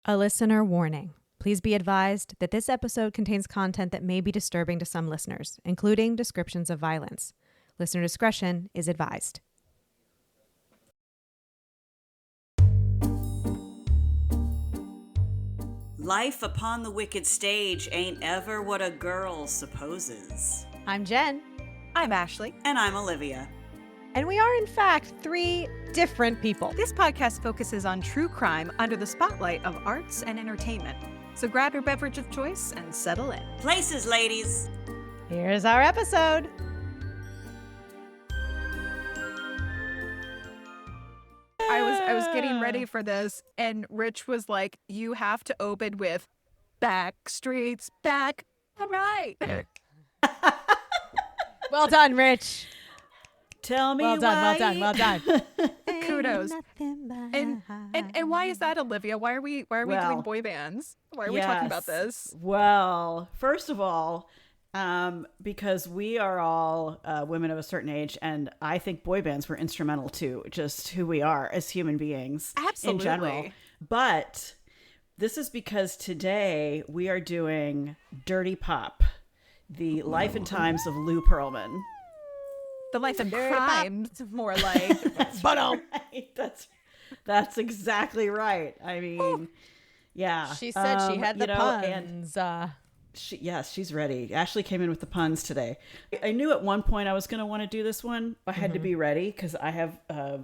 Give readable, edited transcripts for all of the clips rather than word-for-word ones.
A listener warning. Please be advised that this episode contains content that may be disturbing to some listeners, including descriptions of violence. Listener discretion is advised. Life upon the wicked stage ain't ever what a girl supposes. I'm Jen. I'm Ashley. And I'm Olivia. And we are, in fact, three different people. This podcast focuses on true crime under the spotlight of arts and entertainment. So grab your beverage of choice and settle in. Places, ladies. Here's our episode. I was getting ready for this, and Rich was like, you have to open with Backstreet's back. All right. Well done, Rich. Tell me well why. Well done. Kudos. And why is that, Olivia? Why are we doing boy bands? Why are we talking about this? Well, first of all, because we are all women of a certain age, and I think boy bands were instrumental to just who we are as human beings. Absolutely. In general. But this is because today we are doing Dirty Pop, the life and times of Lou Pearlman. The life and crime, more like. That's right. That's exactly right. I mean, yeah. She said she had the puns. She's ready. Ashley came in with the puns today. I knew at one point I was going to want to do this one. I had to be ready because I have a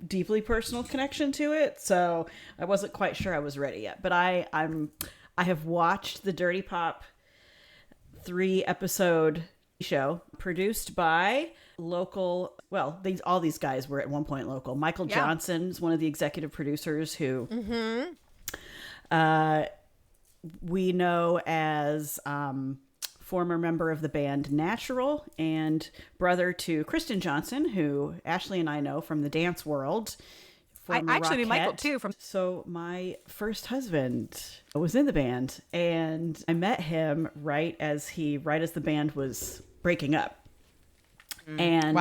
deeply personal connection to it. So I wasn't quite sure I was ready yet. But I have watched the Dirty Pop 3-episode show produced by local, well, all these guys were at one point local. Michael Johnson is one of the executive producers who we know as former member of the band Natural and brother to Kristen Johnson, who Ashley and I know from the dance world. I actually knew Michael too. So my first husband was in the band, and I met him right as the band was breaking up. And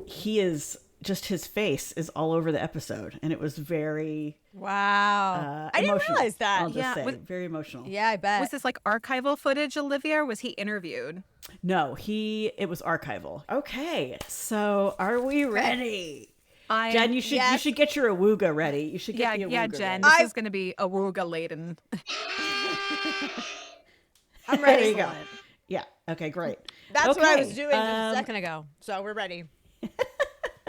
he is just, his face is all over the episode, and it was very I didn't realize that. I'll just say very emotional. Yeah, I bet. Was this like archival footage, Olivia, or was he interviewed? No, it was archival. Okay, so are we ready? Jen, you should get your awooga ready. You should get the awooga Jen, ready. this is going to be awooga laden. I'm ready. There you go. Yeah. Okay, great. That's what I was doing just a second ago. So we're ready.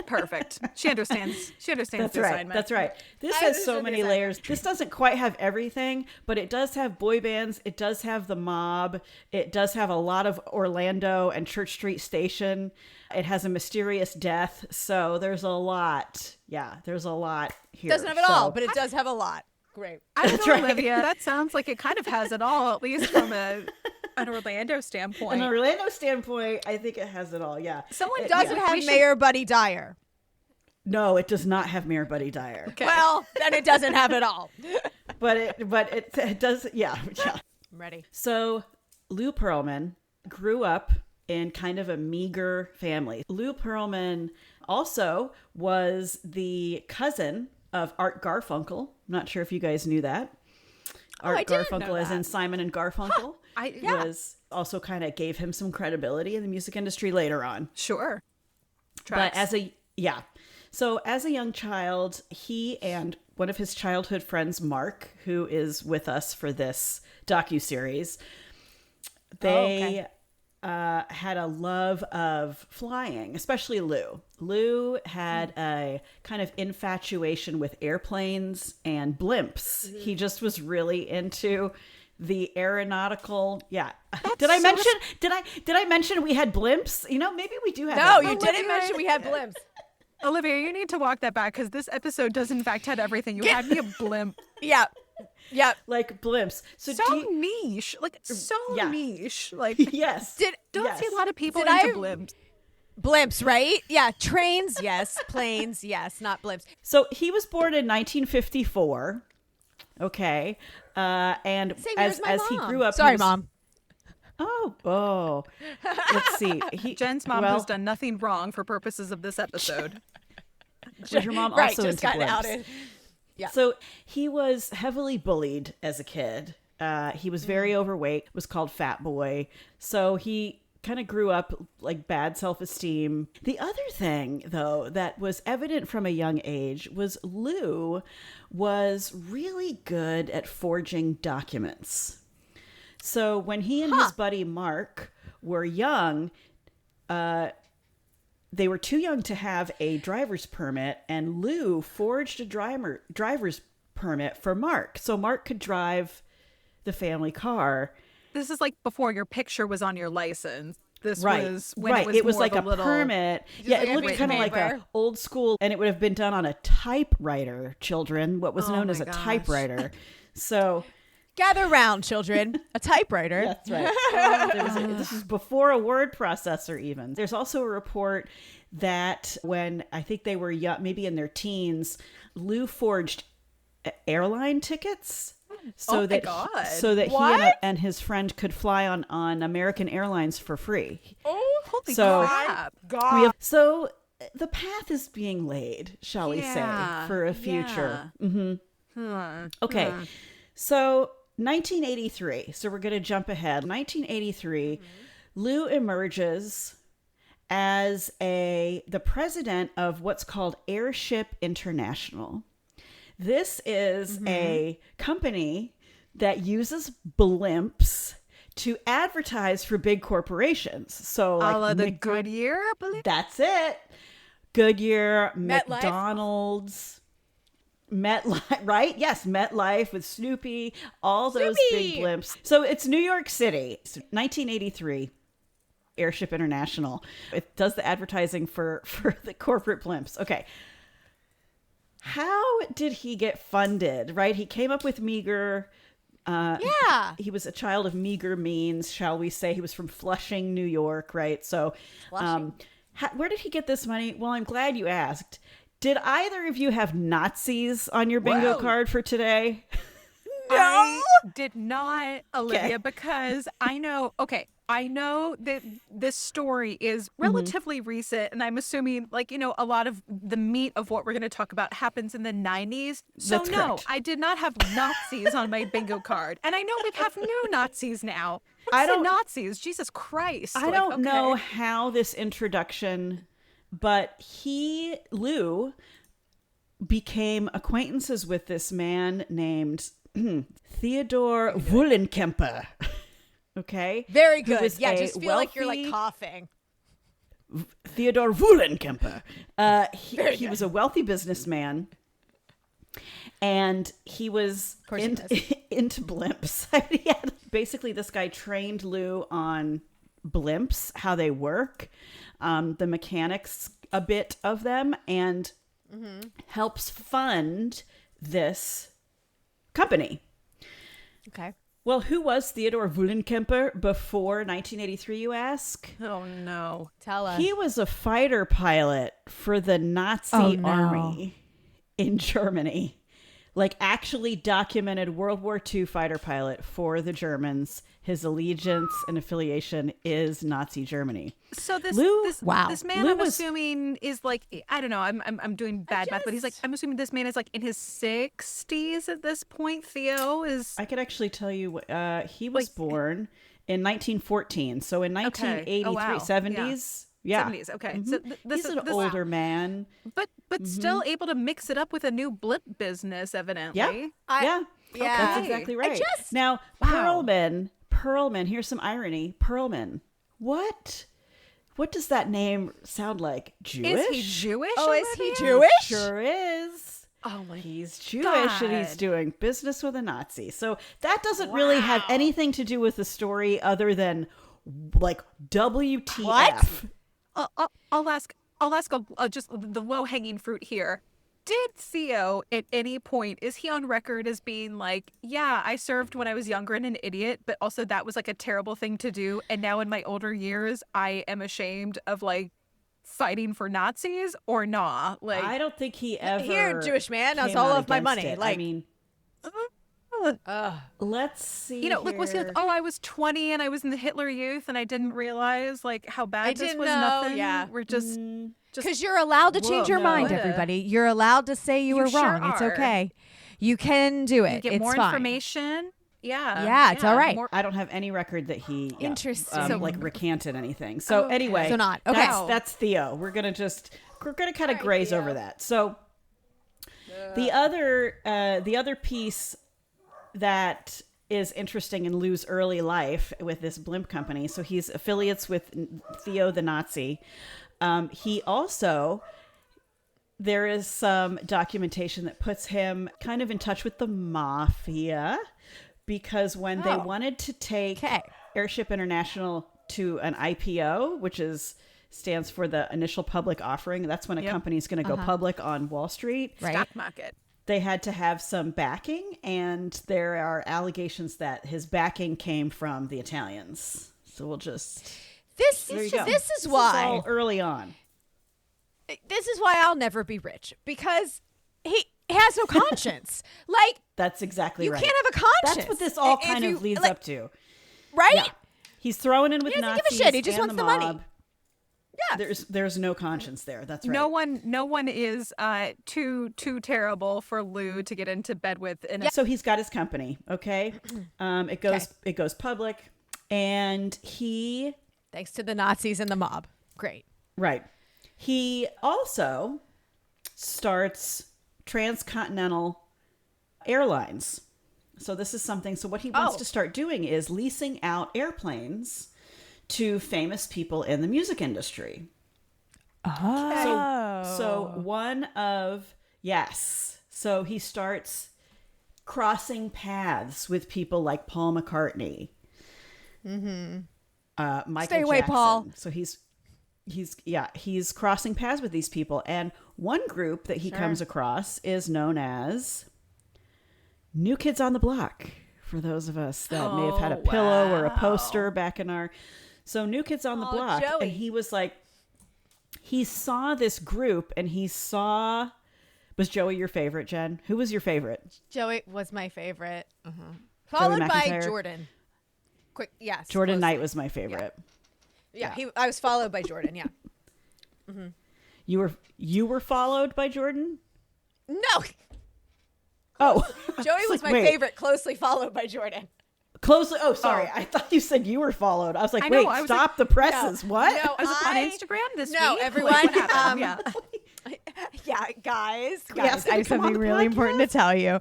Perfect. She understands. That's the right. assignment. That's right. This has so many layers. This doesn't quite have everything, but it does have boy bands. It does have the mob. It does have a lot of Orlando and Church Street Station. It has a mysterious death. So there's a lot. Yeah, there's a lot here. Doesn't have it all, but it does have a lot. Great. I don't know, Olivia. That sounds like it kind of has it all, at least from an Orlando standpoint. An Orlando standpoint, I think it has it all. Yeah. Someone doesn't have Mayor Buddy Dyer. No, it does not have Mayor Buddy Dyer. Okay. Well, then it doesn't have it all. but it does. Yeah. I'm ready. So Lou Pearlman grew up in kind of a meager family. Lou Pearlman also was the cousin of Art Garfunkel. I'm not sure if you guys knew that. Art Garfunkel, as in Simon and Garfunkel, was also kind of gave him some credibility in the music industry later on. Sure. But as a young child, he and one of his childhood friends, Mark, who is with us for this docuseries, they had a love of flying, especially Lou. Lou had a kind of infatuation with airplanes and blimps. Mm-hmm. He just was really into the aeronautical. Yeah. Did I mention we had blimps? You know, maybe we do have. No, you didn't mention we had blimps. Olivia, you need to walk that back because this episode does in fact have everything. You had me a blimp. Yeah. Yeah. Like blimps. So niche. Like niche. Like yes. Don't see a lot of people into blimps. Blimps, right? Yeah. Trains, yes. Planes, yes. Not blimps. So he was born in 1954. Okay. And as he grew up. Sorry, Mom. Oh. Let's see. Jen's mom has done nothing wrong for purposes of this episode. Was your mom right, also just into got blimps? outed. Yeah. So he was heavily bullied as a kid. He was very overweight, was called Fat Boy. So he kind of grew up like bad self-esteem. The other thing, though, that was evident from a young age was Lou was really good at forging documents. So when he and his buddy Mark were young, they were too young to have a driver's permit, and Lou forged a driver's permit for Mark. So Mark could drive the family car. This is like before your picture was on your license. This Right. was when right. it was more like of a little... permit. Yeah, like it a looked written kind of like paper. a old school, and it would have been done on a typewriter, children, what was Oh known my as a gosh. typewriter. So Gather round, children. A typewriter. that's right. This is before a word processor even. There's also a report that when I think they were young, maybe in their teens, Lou forged airline tickets so my that God. he What? and his friend could fly on American Airlines for free. Oh, holy So- crap. God. So the path is being laid, shall we say, Yeah, for a future. Hmm. Okay. So 1983. So we're going to jump ahead. 1983, Lou emerges as the president of what's called Airship International. This is a company that uses blimps to advertise for big corporations. So A la like the Goodyear, I believe. that's it. Goodyear, MetLife? McDonald's, MetLife, right? Yes, MetLife with Snoopy, all those big Snoopy! blimps. So it's New York City, 1983, Airship International. It does the advertising for the corporate blimps. Okay. How did he get funded, right? He came up with meager... Yeah. He was a child of meager means, shall we say. He was from Flushing, New York, right? So where did he get this money? Well, I'm glad you asked. Did either of you have Nazis on your bingo Whoa. card for today? I did not, Olivia, Okay. because I know that this story is relatively recent, and I'm assuming, like, a lot of the meat of what we're going to talk about happens in the 90s. So That's no, correct. I did not have Nazis on my bingo card. And I know we have new Nazis now. I I don't- don't Nazis. Jesus Christ. I Like, don't know okay. how this introduction, but Lou, became acquaintances with this man named Theodore Woolenkemper. Okay? Very Who good. was Yeah, a just feel like you're like wealthy- coughing. Theodore Woolenkemper. He was a wealthy businessman, and he was course he into blimps. Basically, this guy trained Lou on blimps, how they work, the mechanics, a bit of them, and helps fund this company. Okay. Well, who was Theodore Woolenkemper before 1983, you ask? Oh, no. Tell us. He was a fighter pilot for the Nazi Oh, no. army in Germany. Like, actually documented World War II fighter pilot for the Germans. His allegiance and affiliation is Nazi Germany. So this Lou- this Wow. this man, Lou I'm was- assuming, is like, I don't know, I'm doing bad math, but he's like, I'm assuming this man is like in his 60s at this point. Theo is I could actually tell you, he was born in 1914. So in 1983, Oh, wow. 70s. Yeah. 70s. Okay, so this He's an this, older man. but still able to mix it up with a new blimp business, evidently. Yeah. Yeah. That's Okay. exactly I right. just- Now, Wow. Pearlman, here's some irony. Pearlman. What does that name sound like? Jewish? Is he Jewish? Oh, is he Olivia? Jewish? Sure is. Oh my He's Jewish and he's God. doing business with a Nazi. So that doesn't really have anything to do with the story other than like WTF. What? I'll ask just the low hanging fruit here. Did Theo at any point, is he on record as being like, yeah, I served when I was younger and an idiot, but also that was like a terrible thing to do, and now in my older years I am ashamed of like fighting for Nazis, or nah? Like, I don't think he ever. Here, Jewish man, that's came all out of my against money. it. Like, I mean, let's see. like, was he like, here. oh, I was 20 and I was in the Hitler Youth and I didn't realize like how bad I this didn't was. know, Nothing. yeah. We're just because you're allowed to change your no. mind, What? everybody. You're allowed to say you were sure wrong. It's are. okay. You can do it. You get it's more fine. information. Yeah. Yeah, it's all right. I don't have any record that he Interesting. like recanted anything. So anyway, So not okay. That's Theo. We're gonna kind of graze over that. So the other piece that is interesting in Lou's early life with this Blimp company. So he's affiliates with Theo the Nazi. He also, there is some documentation that puts him kind of in touch with the mafia, because when they wanted to take Airship International to an IPO, which stands for the initial public offering, that's when a company is going to go public on Wall Street. Right. Stock market. They had to have some backing, and there are allegations that his backing came from the Italians. So we'll just... This is why all early on. This is why I'll never be rich, because he has no conscience. Like, that's exactly right. You can't have a conscience. That's what this all kind of leads up to. Right? Yeah. He's throwing in with he doesn't Nazis give a shit. He just and wants the the money. mob. Yeah. There's no conscience there. That's right. No one is too terrible for Lou to get into bed with. So he's got his company. Okay. It goes public, and he, thanks to the Nazis and the mob. Great. Right. He also starts Transcontinental Airlines. So this is something. So what he wants to start doing is leasing out airplanes to famous people in the music industry. Oh. So he starts crossing paths with people like Paul McCartney. Mm-hmm. Michael Stay away, Jackson. Paul. So he's crossing paths with these people. And one group that he comes across is known as New Kids on the Block. For those of us that may have had a pillow or a poster back in our... So New Kids on the Block. Joey. And he was like... He saw this group and he saw... Was Joey your favorite, Jen? Who was your favorite? Joey was my favorite. Followed by Jordan. Quick, yes. Jordan close. Knight was my favorite. Yeah. I was followed by Jordan, yeah. Mm-hmm. You were followed by Jordan? No. Oh. Joey was my favorite, closely followed by Jordan. Closely. Oh, sorry. I thought you said you were followed. I was like, stop the presses. No, what? No, I was on Instagram this week. No, everyone. Like, what happened? Yeah, guys, Yes, I have something really important to tell you.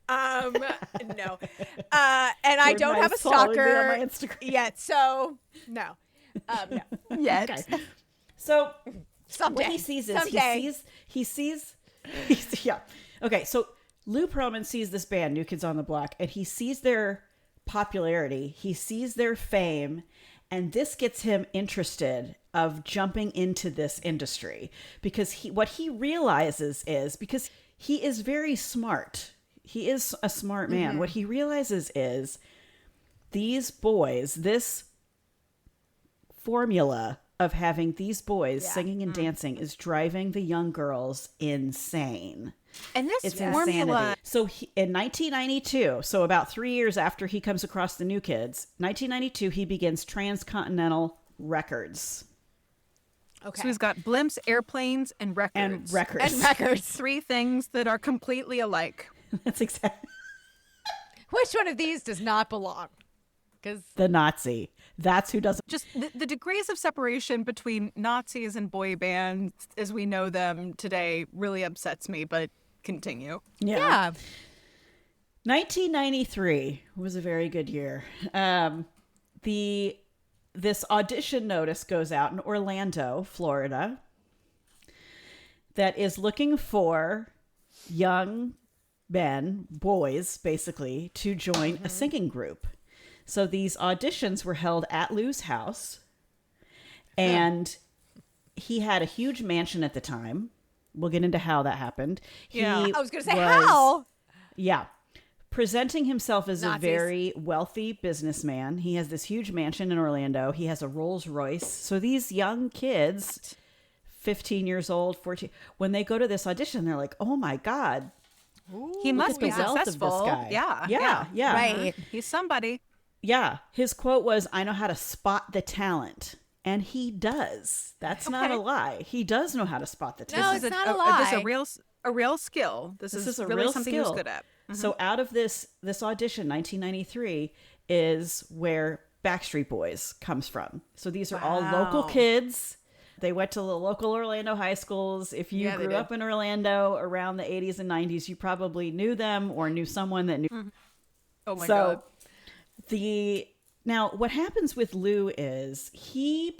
No. And I don't have a stalker yet, so no. No. Yet. Okay. So someday. What he sees is someday. he sees yeah. Okay, so Lou Pearlman sees this band, New Kids on the Block, and he sees their popularity, he sees their fame, and this gets him interested of jumping into this industry, because what he realizes is, because he is very smart, he is a smart man. What he realizes is these boys, this formula of having these boys singing and dancing is driving the young girls insane. And this It's formula. insanity. So in 1992, so about 3 years after he comes across the New Kids, 1992, he begins Transcontinental Records. Okay. So he's got blimps, airplanes, and records. And records. And records. Three things that are completely alike. That's exactly. Which one of these does not belong? Because The Nazi. That's who doesn't. Just the degrees of separation between Nazis and boy bands as we know them today really upsets me, but continue. yeah. 1993 was a very good year. This audition notice goes out in Orlando, Florida, that is looking for young men, boys, basically, to join a singing group. So these auditions were held at Lou's house, and he had a huge mansion at the time. We'll get into how that happened. Yeah. I was going to say, how? Yeah. Presenting himself as Nazis. a very wealthy businessman. He has this huge mansion in Orlando. He has a Rolls Royce. So these young kids, 15 years old, 14, when they go to this audition, they're like, oh my God. He must at be the wealth of this successful. guy. Yeah. Right. He's somebody. Yeah. His quote was, I know how to spot the talent. And he does. That's not a lie. He does know how to spot the No, talent. it's not a lie. This is a real skill. This is a really real something skill. he's good at. So out of this audition, 1993, is where Backstreet Boys comes from. So these are all local kids. They went to the local Orlando high schools. If you grew up in Orlando around the 80s and 90s, you probably knew them or knew someone that knew. Oh my God. Now, what happens with Lou is he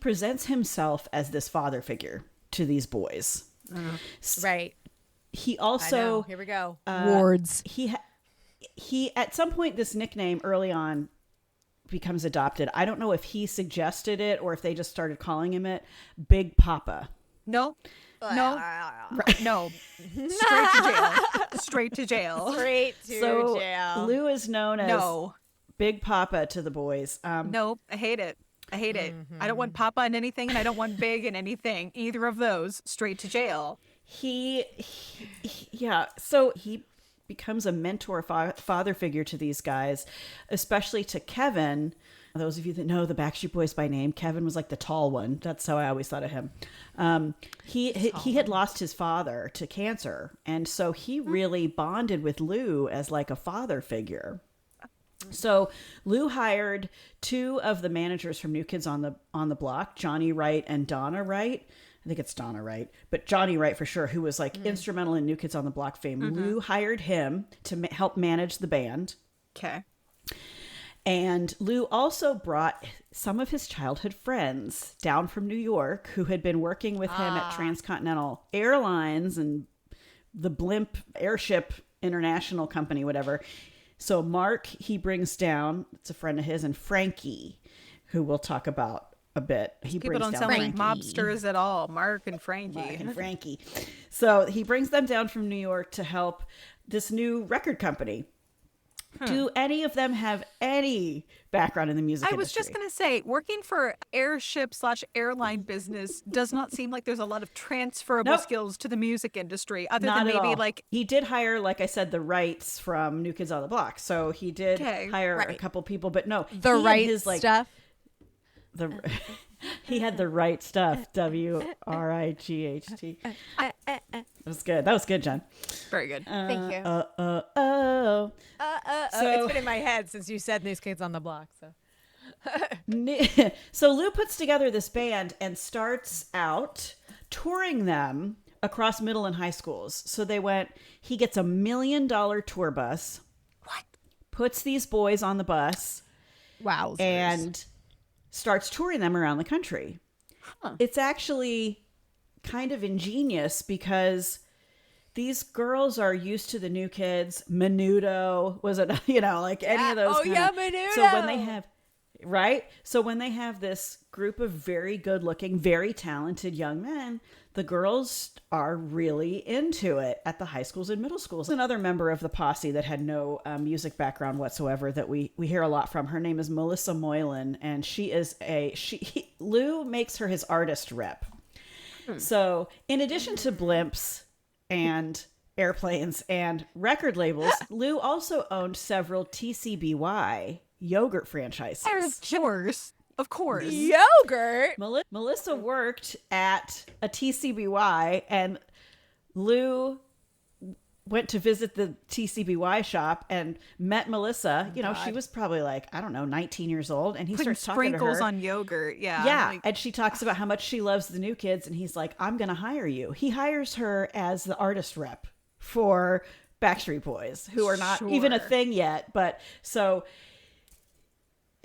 presents himself as this father figure to these boys. Right. He also, here we go. Wards. He at some point, this nickname early on becomes adopted. I don't know if he suggested it or if they just started calling him it. Big Papa. No. No. Straight to jail. Straight to jail. Lou is known as Big Papa to the boys. No, I hate it. I don't want Papa in anything, and I don't want Big in anything. Either of those, straight to jail. So he becomes a mentor, father figure to these guys, especially to Kevin. Those of you that know the Backstreet Boys by name, Kevin was like the tall one. That's how I always thought of him. He had lost his father to cancer, and so he really bonded with Lou as like a father figure. So Lou hired two of the managers from New Kids on the Block, Johnny Wright and Donna Wright. I think it's Donna Wright, but Johnny Wright for sure, who was like instrumental in New Kids on the Block fame. Lou hired him to help manage the band. Okay. And Lou also brought some of his childhood friends down from New York who had been working with him at Transcontinental Airlines and the Blimp Airship International Company, whatever. So Mark, he brings down, it's a friend of his, and Frankie, who we'll talk about a bit. People don't sound like mobsters at all. Mark and Frankie. So he brings them down from New York to help this new record company. Do any of them have any background in the music industry? I was just going to say, working for airship/airline business does not seem like there's a lot of transferable skills to the music industry, other than maybe like... He did hire, like I said, the Wrights from New Kids on the Block. So he did hire a couple people, but no. The right stuff? He had the right stuff. WRIGHT. That was good. That was good, Jen. Very good. Thank you. It's been in my head since you said New Kids on the Block. So Lou puts together this band and starts out touring them across middle and high schools. So he gets $1 million tour bus. What? Puts these boys on the bus. Wow. And starts touring them around the country. It's actually kind of ingenious because these girls are used to the New Kids. Menudo was it, like any of those. Menudo. So when they have this group of very good looking, very talented young men, the girls are really into it at the high schools and middle schools. Another member of the posse that had no music background whatsoever that we hear a lot from. Her name is Melissa Moylan, and Lou makes her his artist rep. So in addition to Blimps and airplanes and record labels, Lou also owned several TCBY yogurt franchises. Of course. Yogurt? Melissa worked at a TCBY, and Lou went to visit the TCBY shop and met Melissa. She was probably like, I don't know, 19 years old. And he putting starts talking to her. Sprinkles on yogurt. Yeah. Yeah. And she talks about how much she loves the New Kids. And he's like, I'm going to hire you. He hires her as the artist rep for Backstreet Boys, who are not even a thing yet. But so...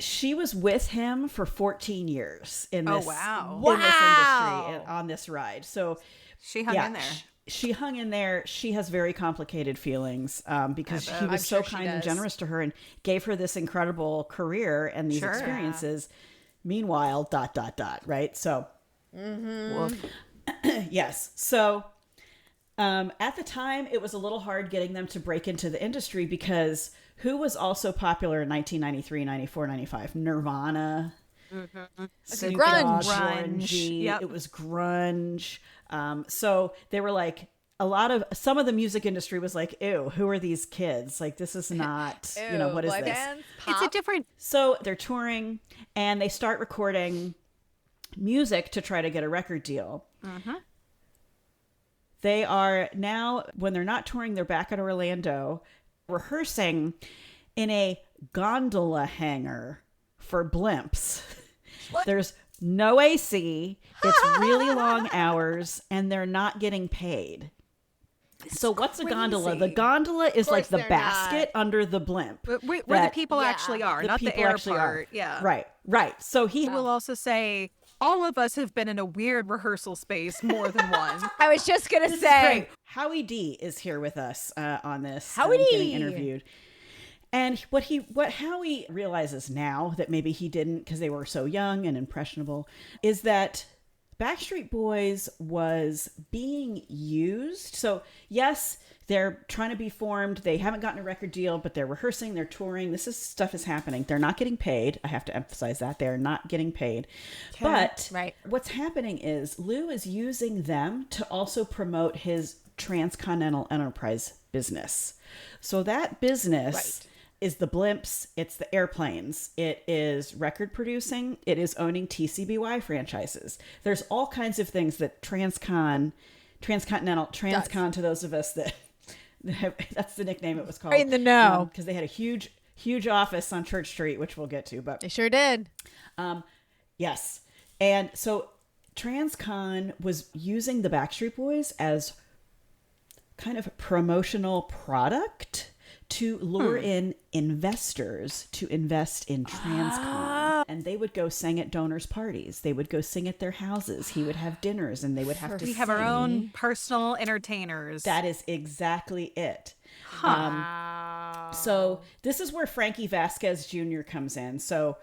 She was with him for 14 years in this, in this industry and on this ride. So she hung in there. She hung in there. She has very complicated feelings because he was so kind and generous to her and gave her this incredible career and these experiences. Meanwhile, ... Right? So, yes. So, at the time, it was a little hard getting them to break into the industry because who was also popular in 1993, 94, 95? Nirvana. Grunge. Grunge. Yep. It was grunge. So they were like, some of the music industry was like, ew, who are these kids? Like, this is not, what is this? It's a different... So they're touring and they start recording music to try to get a record deal. They are now, when they're not touring, they're back at Orlando rehearsing in a gondola hangar for Blimps. What? There's no AC. It's really long hours, and they're not getting paid. So what's a gondola? The gondola is like the basket under the blimp. Where the people actually are, not the air part. Yeah. Right. So he will also say, all of us have been in a weird rehearsal space more than once. I was just going to say. Howie D is here with us on this. Howie D. Getting interviewed. And what Howie realizes now that maybe he didn't because they were so young and impressionable is that Backstreet Boys was being used. So yes, they're trying to be formed. They haven't gotten a record deal, but they're rehearsing, they're touring. Stuff is happening. They're not getting paid. I have to emphasize that. They're not getting paid. Okay. But what's happening is Lou is using them to also promote his transcontinental enterprise business. So that business is the Blimps, it's the airplanes, it is record producing, it is owning TCBY franchises. There's all kinds of things that Transcon to those of us that that's the nickname it was called. In the know. Because they had a huge office on Church Street, which we'll get to. But they sure did. Yes. And so Transcon was using the Backstreet Boys as kind of a promotional product to lure in investors to invest in Transcon. And they would go sing at donors' parties. They would go sing at their houses. He would have dinners and they would have to We have our own personal entertainers. That is exactly it. So this is where Frankie Vasquez Jr. comes in. So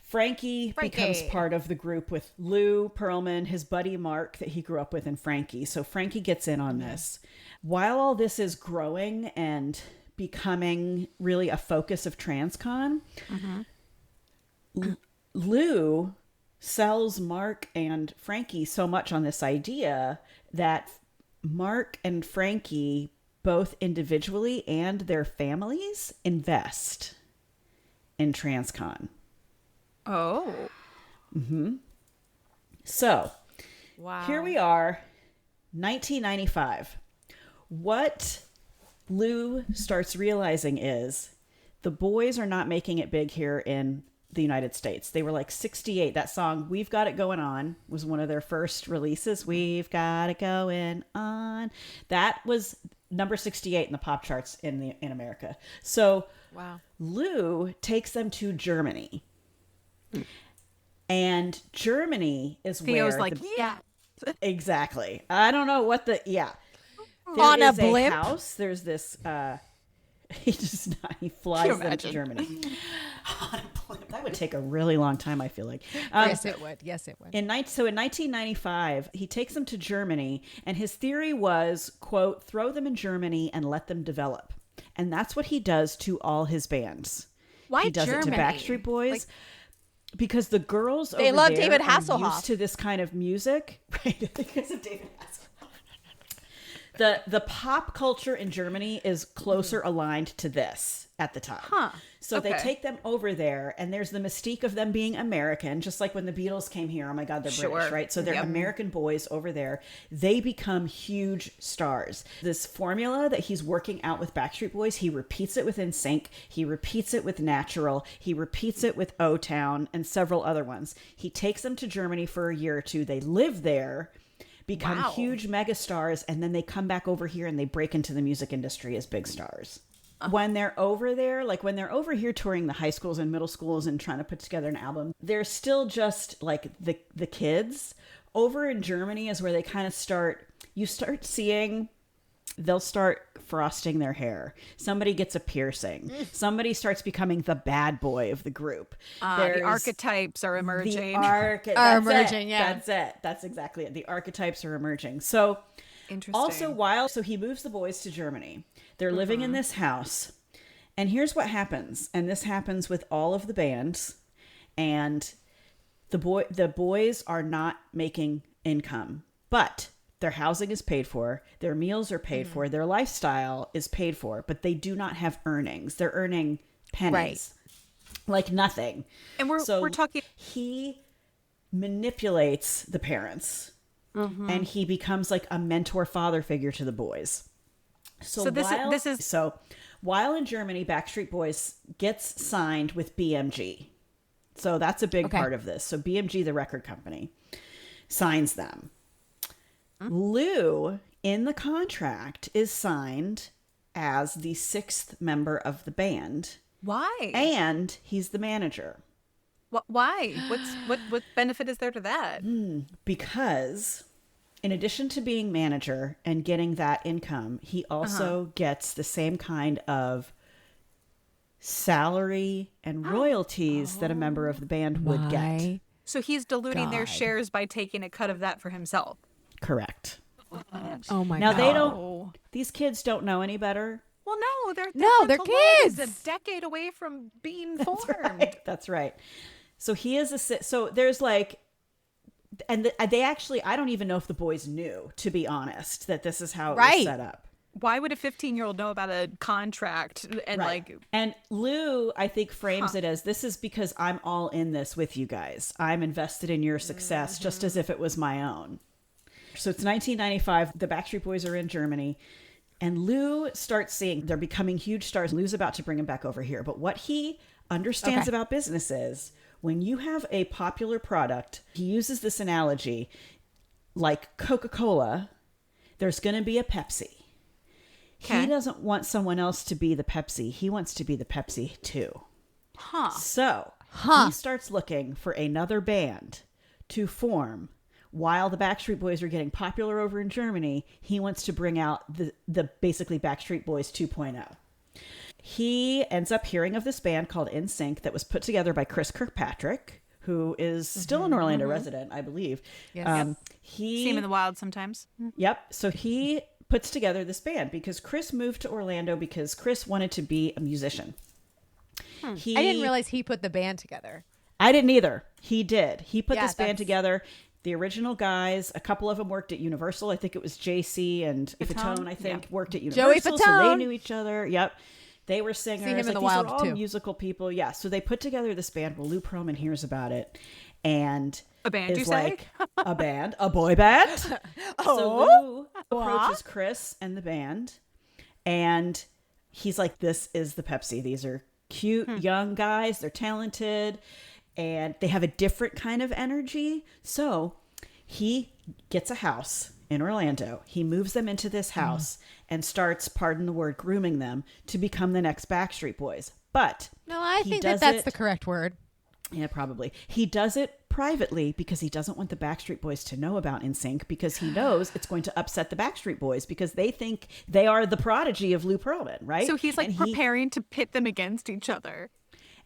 Frankie becomes part of the group with Lou Pearlman, his buddy Mark that he grew up with, and Frankie. So Frankie gets in on this. While all this is growing and becoming really a focus of Transcon, Lou sells Mark and Frankie so much on this idea that Mark and Frankie, both individually and their families, invest in Transcon. Oh. So, here we are, 1995. What Lou starts realizing is the boys are not making it big here in the United States. They were like 68. That song, We've Got It Going On, was one of their first releases. We've Got It Going On. That was number 68 in the pop charts in America. So Lou takes them to Germany. And Germany is Theo's where... yeah. Exactly. I don't know what the... Yeah. There on a is blimp house. There's this. He flies them to Germany on a blimp. That would take a really long time. I feel like. Yes, it would. In 1995, he takes them to Germany, and his theory was, quote, throw them in Germany and let them develop, and that's what he does to all his bands. Why he does Germany? It to Backstreet Boys. Because the girls they over love there David are Hasselhoff. used to this kind of music, right? Because of David Hasselhoff. The pop culture in Germany is closer aligned to this at the time. So they take them over there, and there's the mystique of them being American, just like when the Beatles came here. Oh my God, they're British, right? So they're American boys over there. They become huge stars. This formula that he's working out with Backstreet Boys, he repeats it with NSYNC, he repeats it with Natural, he repeats it with O-Town, and several other ones. He takes them to Germany for a year or two. They live there, become huge megastars, and then they come back over here and they break into the music industry as big stars. When they're over there, like when they're over here touring the high schools and middle schools and trying to put together an album, they're still just like the kids. Over in Germany is where they kind of start seeing, they'll start frosting their hair. Somebody gets a piercing. Somebody starts becoming the bad boy of the group. The archetypes are emerging. That's it. That's exactly it. The archetypes are emerging. So interesting. So he moves the boys to Germany. They're living in this house. And here's what happens. And this happens with all of the bands. And the boys are not making income. But their housing is paid for, their meals are paid for, their lifestyle is paid for, but they do not have earnings. They're earning pennies. Like nothing. And we're talking... He manipulates the parents and he becomes like a mentor father figure to the boys. So while in Germany, Backstreet Boys gets signed with BMG. So that's a big part of this. So BMG, the record company, signs them. Lou, in the contract, is signed as the 6th member of the band. Why? And he's the manager. Why? What benefit is there to that? Because in addition to being manager and getting that income, he also gets the same kind of salary and royalties that a member of the band would get. So he's diluting their shares by taking a cut of that for himself. Correct. Oh my now God. these kids don't know any better. Well, no, they're kids. a decade away from being formed. That's right. So he is so there's like, and they actually, I don't even know if the boys knew, to be honest, that this is how it was set up. Why would a 15-year-old know about a contract and And Lou, I think, frames it as, this is because I'm all in this with you guys. I'm invested in your success just as if it was my own. So it's 1995. The Backstreet Boys are in Germany. And Lou starts seeing they're becoming huge stars. Lou's about to bring him back over here. But what he understands about business is, when you have a popular product, he uses this analogy, like Coca-Cola, there's going to be a Pepsi. He doesn't want someone else to be the Pepsi. He wants to be the Pepsi too. So he starts looking for another band to form. While the Backstreet Boys are getting popular over in Germany, he wants to bring out the basically Backstreet Boys 2.0. He ends up hearing of this band called NSYNC that was put together by Chris Kirkpatrick, who is still an Orlando resident, I believe. Yes. See him in the wild sometimes. Yep. So he puts together this band because Chris moved to Orlando because Chris wanted to be a musician. I didn't realize he put the band together. I didn't either. He did. He put this band together. The original guys, a couple of them worked at Universal. I think it was JC and Fatone, I think, worked at Universal. So they knew each other. Yep. They were singers. See him in the these wild are all too. Musical people. Yeah. So they put together this band. Well, Lou Pearlman hears about it. And a band, is you say? like, a band, a boy band. So Lou approaches Chris and the band, and he's like, "This is the Pepsi. These are cute young guys. They're talented, and they have a different kind of energy." So he gets a house in Orlando. He moves them into this house and starts, pardon the word, grooming them to become the next Backstreet Boys. But no, I think that's the correct word. Yeah, probably. He does it privately because he doesn't want the Backstreet Boys to know about NSYNC, because he knows it's going to upset the Backstreet Boys because they think they are the prodigy of Lou Pearlman, right? So he's like preparing to pit them against each other.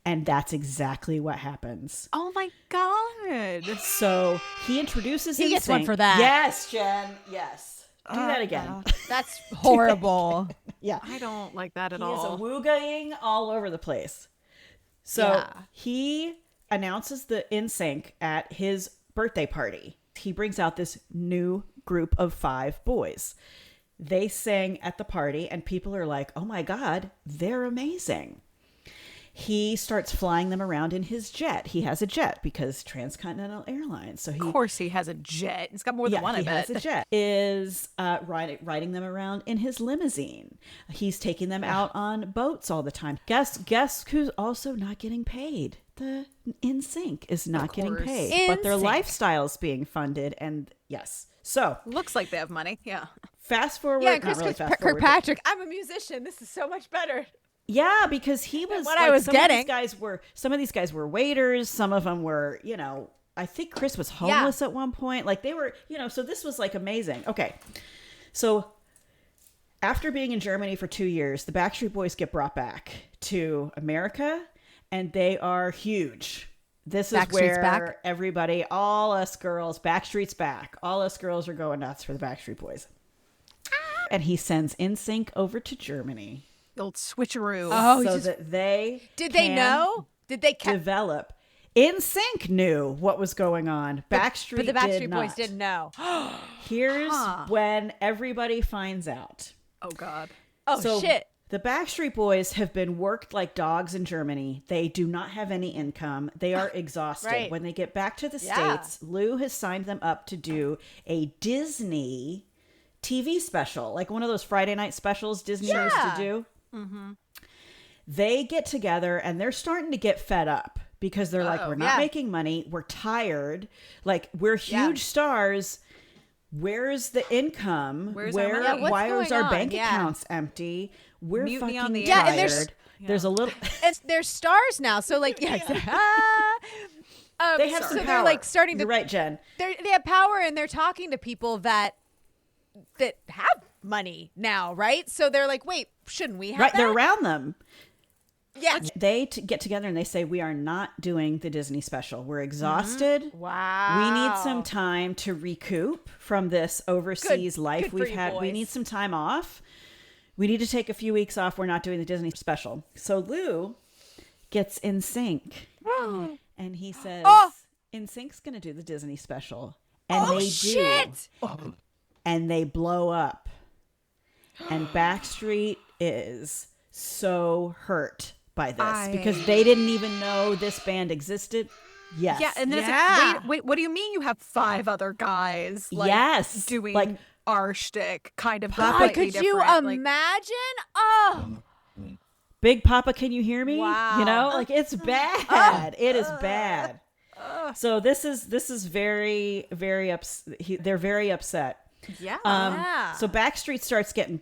And that's exactly what happens. Oh my God. So he introduces He gets one for that. Yes, Jen. Yes. Do that again. That's horrible. Yeah. I don't like that at He all. is a woogaing all over the place. So he announces the NSYNC at his birthday party. He brings out this new group of 5 boys. They sing at the party and people are like, "Oh my God, they're amazing." He starts flying them around in his jet. He has a jet because Transcontinental Airlines. So of course he has a jet. It's got more than one, I bet. He has a jet. Is riding them around in his limousine. He's taking them out on boats all the time. Guess who's also not getting paid? The NSYNC is not getting paid. But their lifestyle's being funded. And yes. So looks like they have money. Yeah. Fast forward. Yeah, Chris Kirkpatrick. I'm a musician. This is so much better. Yeah, because he was what I was getting. Some of these guys were waiters. Some of them were, I think Chris was homeless at one point. Like they were, so this was like amazing. Okay. So after being in Germany for 2 years, the Backstreet Boys get brought back to America and they are huge. This is where everybody, all us girls, Backstreet's back. All us girls are going nuts for the Backstreet Boys. And he sends NSYNC over to Germany. Old switcheroo. Oh, so that they did they know? Did they develop? NSYNC knew what was going on. Backstreet, but the Backstreet Boys Boys didn't know. Here's when everybody finds out. Oh God. Oh so shit. The Backstreet Boys have been worked like dogs in Germany. They do not have any income. They are exhausted. Right. When they get back to the Yeah. States, Lou has signed them up to do a Disney TV special, like one of those Friday night specials Disney used to do. Mm-hmm. They get together and they're starting to get fed up because they're like, we're not making money. We're tired. Like, we're huge stars. Where's the income? Where's our money? Yeah, what's Why is going our on? bank Yeah. accounts empty? We're Mutiny fucking on the tired. Yeah, and there's a little. And they're stars now, so like, yeah, They have some so power. they're like starting to. You're right, Jen. They have power, and they're talking to people that have money now, right? So they're like, wait, shouldn't we have Right, that? they're around them. Yeah. They get together and they say, we are not doing the Disney special. We're exhausted. Wow. We need some time to recoup from this overseas life good for we've you had. We boys. need some time off. We need to take a few weeks off. We're not doing the Disney special. So Lou gets NSYNC and he says, NSYNC's going to do the Disney special. And they shit! do. And they blow up. And Backstreet is so hurt by this because they didn't even know this band existed. Yes. Yeah, and then it's like, wait, what do you mean you have 5 other guys? Like, Yes. doing Like, our shtick, kind of. Papa, completely Could you different, like- imagine? Oh, Big Papa, can you hear me? Wow. You know, like it's bad. It is bad. So this is very, very they're very upset. Yeah. So Backstreet starts getting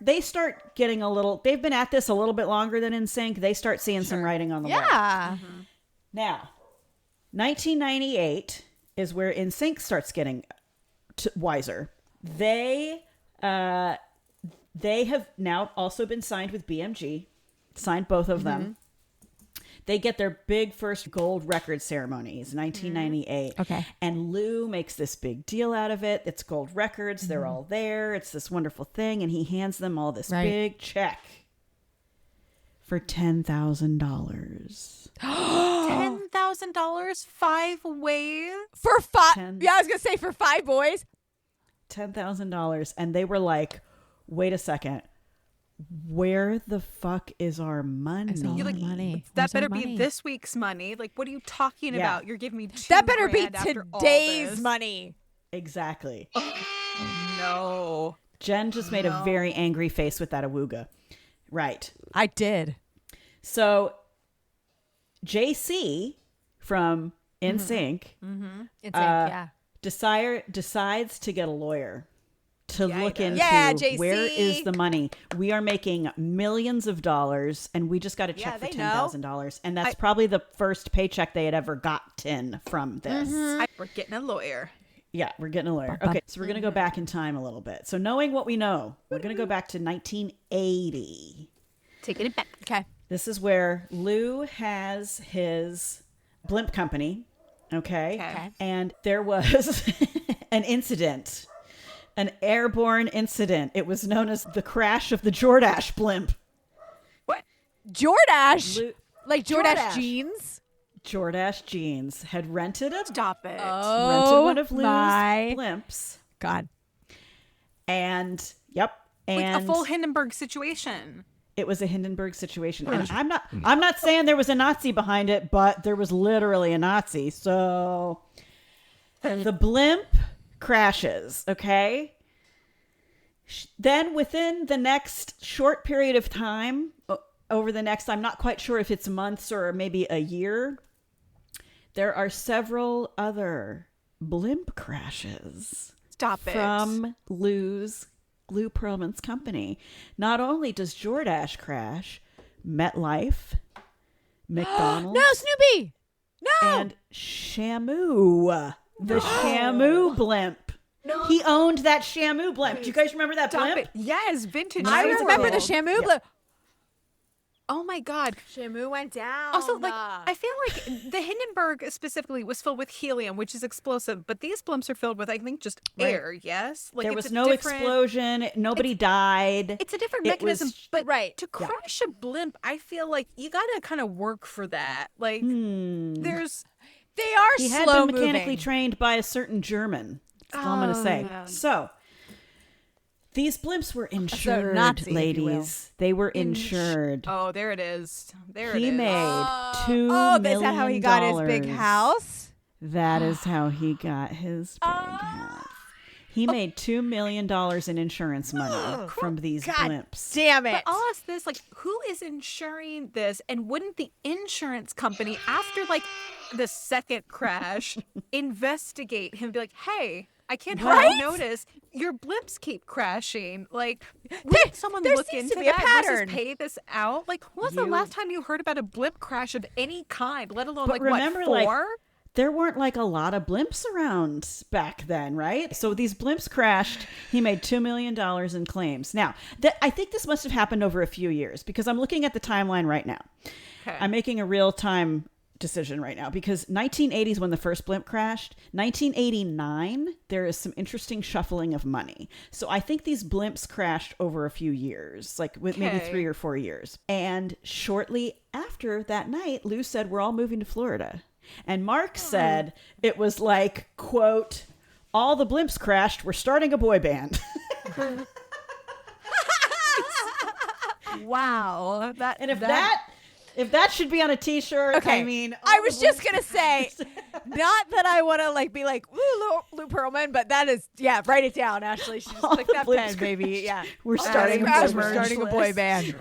they start getting a little. They've been at this a little bit longer than NSYNC. They start seeing some writing on the wall. yeah. Now, 1998 is where NSYNC starts getting wiser. They have now also been signed with BMG. Signed both of them. They get their big first gold record ceremonies, 1998. Okay. And Lou makes this big deal out of it. It's gold records. They're all there. It's this wonderful thing. And he hands them all this big check for $10,000. $10,000 5 ways. For 5. 10. Yeah, I was gonna say for 5 boys. $10,000. And they were like, wait a second. Where the fuck is our money? You're like, money. that Where's our better be money? this week's money. Like, what are you talking Yeah. about? You're giving me $2 That better be grand after all today's this. money. Exactly. No. Jen just made a very angry face with that awooga. Right. I did. So JC from NSYNC It's yeah. decides to get a lawyer to look into JC. where is the money. We are making millions of dollars and we just got a check for they know. $10,000. And that's probably the first paycheck they had ever gotten from this. We're getting a lawyer. Yeah, we're getting a lawyer. Okay, so we're going to go back in time a little bit. So knowing what we know, we're going to go back to 1980. Taking it back. Okay. This is where Lou has his Blimp company. Okay. And there was an incident, an airborne incident. It was known as the crash of the Jordache Blimp. What? Jordache. Like Jordache Jordache. jeans. Jordache Jeans had rented Stop it. rented one of Lou's my Blimps. God. And and Like a full Hindenburg situation. it was a Hindenburg situation. And I'm not saying there was a Nazi behind it, but there was literally a Nazi. So the Blimp crashes, okay? Then within the next short period of time, over the next, I'm not quite sure if it's months or maybe a year, there are several other Blimp crashes. Stop it. From Lou Pearlman's company. Not only does Jordache crash, MetLife, McDonald's, No, Snoopy. No. and Shamu, the Shamu Blimp. No. He owned that Shamu Blimp. Do you guys remember that Stop Blimp? it. Yes, vintage. I was a remember kid. the Shamu Blimp. Oh my God. Shamu went down. Also, like, I feel like the Hindenburg specifically was filled with helium, which is explosive, but these blimps are filled with, I think, just air, yes? Like, There it's was a no different- explosion. Nobody died. It's a different It mechanism, was- but Right. to crash a blimp, I feel like you gotta kind of work for that. Like, there's... they are He had slow been mechanically moving. trained by a certain German. That's all I'm going to say. man. So These blimps were insured, Nazi, if you will. ladies. They were insured. Oh, there it is. There He it is. made $2 million. is that how he got his big house? That is how he got his big house. He made $2 million in insurance money from these blimps. Damn it. But I'll ask this, like, who is insuring this? And wouldn't the insurance company, after, like, the second crash, investigate him and be like, hey, I can't help but notice your blimps keep crashing. Like, would someone there look seems into to be a that pattern. versus pay this out? Like, when was the last time you heard about a blimp crash of any kind, let alone, But like, remember, what, like, 4? there weren't like a lot of blimps around back then, right? So these blimps crashed. He made $2 million in claims. Now, I think this must have happened over a few years because I'm looking at the timeline right now. Okay. I'm making a real-time decision right now because 1980s when the first blimp crashed. 1989, there is some interesting shuffling of money. So I think these blimps crashed over a few years, like with maybe 3 or 4 years. And shortly after that night, Lou said, we're all moving to Florida. And Mark said it was like, quote, all the blimps crashed. We're starting a boy band. Wow. If that should be on a t-shirt, Okay. I mean, I was just going to say, not that I want to like be like, ooh, Lou Pearlman, but that is, yeah, write it down, Ashley. She just All click the that blimps pen, baby. Yeah. We're starting We're a boy starting a boy band.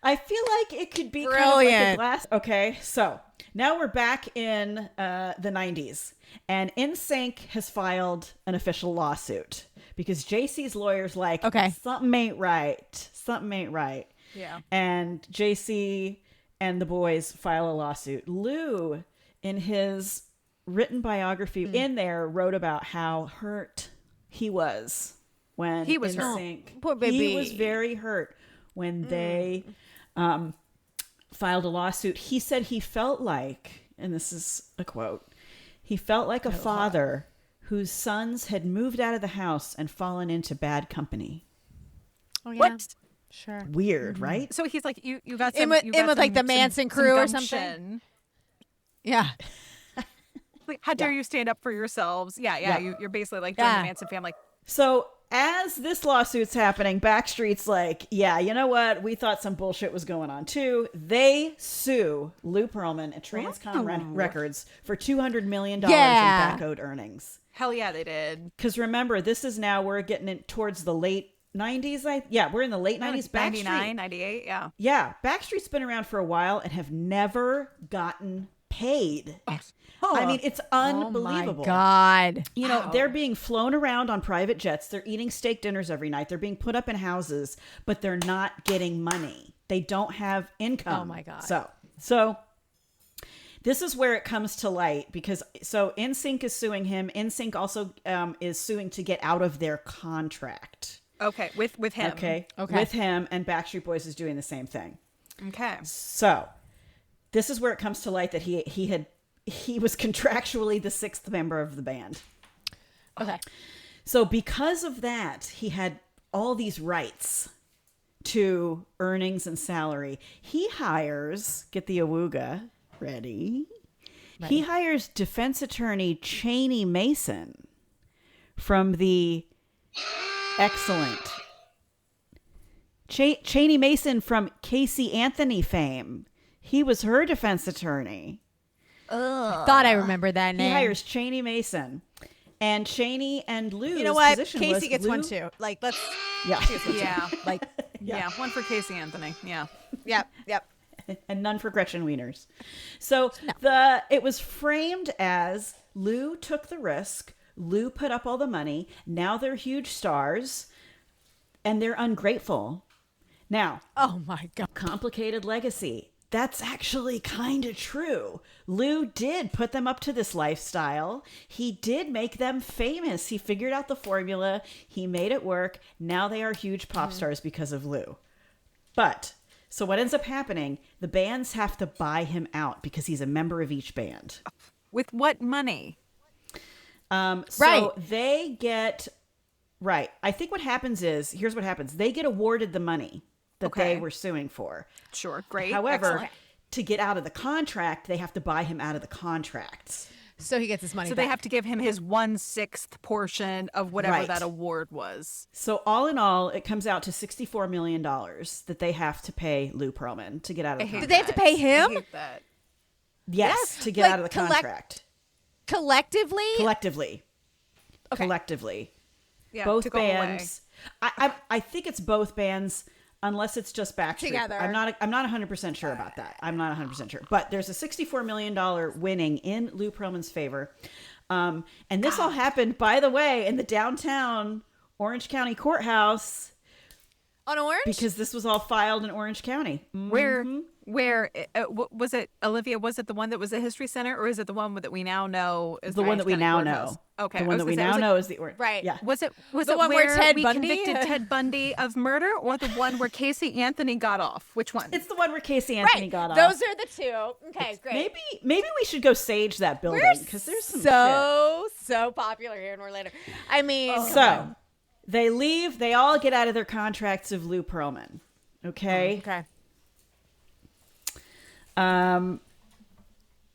I feel like it could be kind of Brilliant. like a glass. Okay, so now we're back in the 90s, and NSYNC has filed an official lawsuit because JC's lawyer's like, Okay. something ain't right. Something ain't right. Yeah. And JC and the boys file a lawsuit. Lou, in his written biography in there, wrote about how hurt he was when He was hurt. NSYNC. Poor baby. He was very hurt when they filed a lawsuit. He said he felt like, and this is a quote, he felt like a father whose sons had moved out of the house and fallen into bad company. Oh, yeah. What? Sure. Weird, right? So he's like, you got In some, with- you in got with, like, some- the Manson some crew or gumption. something? Yeah. Like, how dare you stand up for yourselves? Yeah. Yeah. You're basically like join Yeah. the Manson family. So as this lawsuit's happening, Backstreet's like, yeah, you know what? We thought some bullshit was going on too. They sue Lou Pearlman and Transcon Records for $200 million Yeah. in back owed earnings. Hell yeah, they did. Because remember, this is now, we're getting it towards the late 90s. We're in the late 90s. 99, 98, yeah. Yeah, Backstreet's been around for a while and have never gotten paid. I mean, it's unbelievable. Oh, my God. You know, they're being flown around on private jets. They're eating steak dinners every night. They're being put up in houses, but they're not getting money. They don't have income. Oh, my God. So this is where it comes to light because NSYNC is suing him. NSYNC also is suing to get out of their contract. Okay, with him. Okay. With him, and Backstreet Boys is doing the same thing. Okay. So this is where it comes to light that he was contractually the sixth member of the band. Okay. So because of that, he had all these rights to earnings and salary. He hires, get the awooga ready. He hires defense attorney Cheney Mason from the excellent Cheney Mason from Casey Anthony fame. He was her defense attorney. I thought I remembered that name. He hires Cheney Mason. And Cheney and Lou's You know what? position Casey was gets Lou, one too. Like, let's. Yeah. Yeah. Like, Yeah, one for Casey Anthony. Yeah. yep. And none for Gretchen Wieners. So it was framed as Lou took the risk. Lou put up all the money. Now they're huge stars. And they're ungrateful. Now, Oh, my God. complicated legacy. That's actually kind of true. Lou did put them up to this lifestyle. He did make them famous. He figured out the formula. He made it work. Now they are huge pop stars because of Lou. But, so what ends up happening, the bands have to buy him out because he's a member of each band. With what money? So Right. they get, right. I think what happens is, here's what happens. They get awarded the money that Okay. they were suing for. Sure, great. However, Excellent. to get out of the contract, they have to buy him out of the contracts. So he gets his money So back. they have to give him his 1/6 portion of whatever Right. that award was. So all in all, it comes out to $64 million that they have to pay Lou Pearlman to get out of the contract. Did they have to pay him? I hate that. Yes, to get Like, out of the contract. Collectively? Collectively. Okay. Collectively. Yeah, Both to go away. bands. I think it's both bands, unless it's just Backstreet. Together. I'm not 100% sure about that. I'm not 100% sure. But there's a $64 million winning in Lou Pearlman's favor. And this all happened, by the way, in the downtown Orange County courthouse. On Orange? Because this was all filed in Orange County. Where was it, Olivia? Was it the one that was the History Center, or is it the one that we now know is The one that we County now Courthouse? know. Okay, The I one was that we gonna say, now was it- know is the Orange. Right. Yeah. Was it The it one where Ted we Bundy- convicted Ted Bundy of murder, or the one where Casey Anthony got off? Which one? It's the one where Casey Anthony got off. Those are the two. Okay, great. Maybe we should go sage that building We're because there's some so popular here in Orlando. I mean, shit. So they leave. They all get out of their contracts of Lou Pearlman. Okay. okay.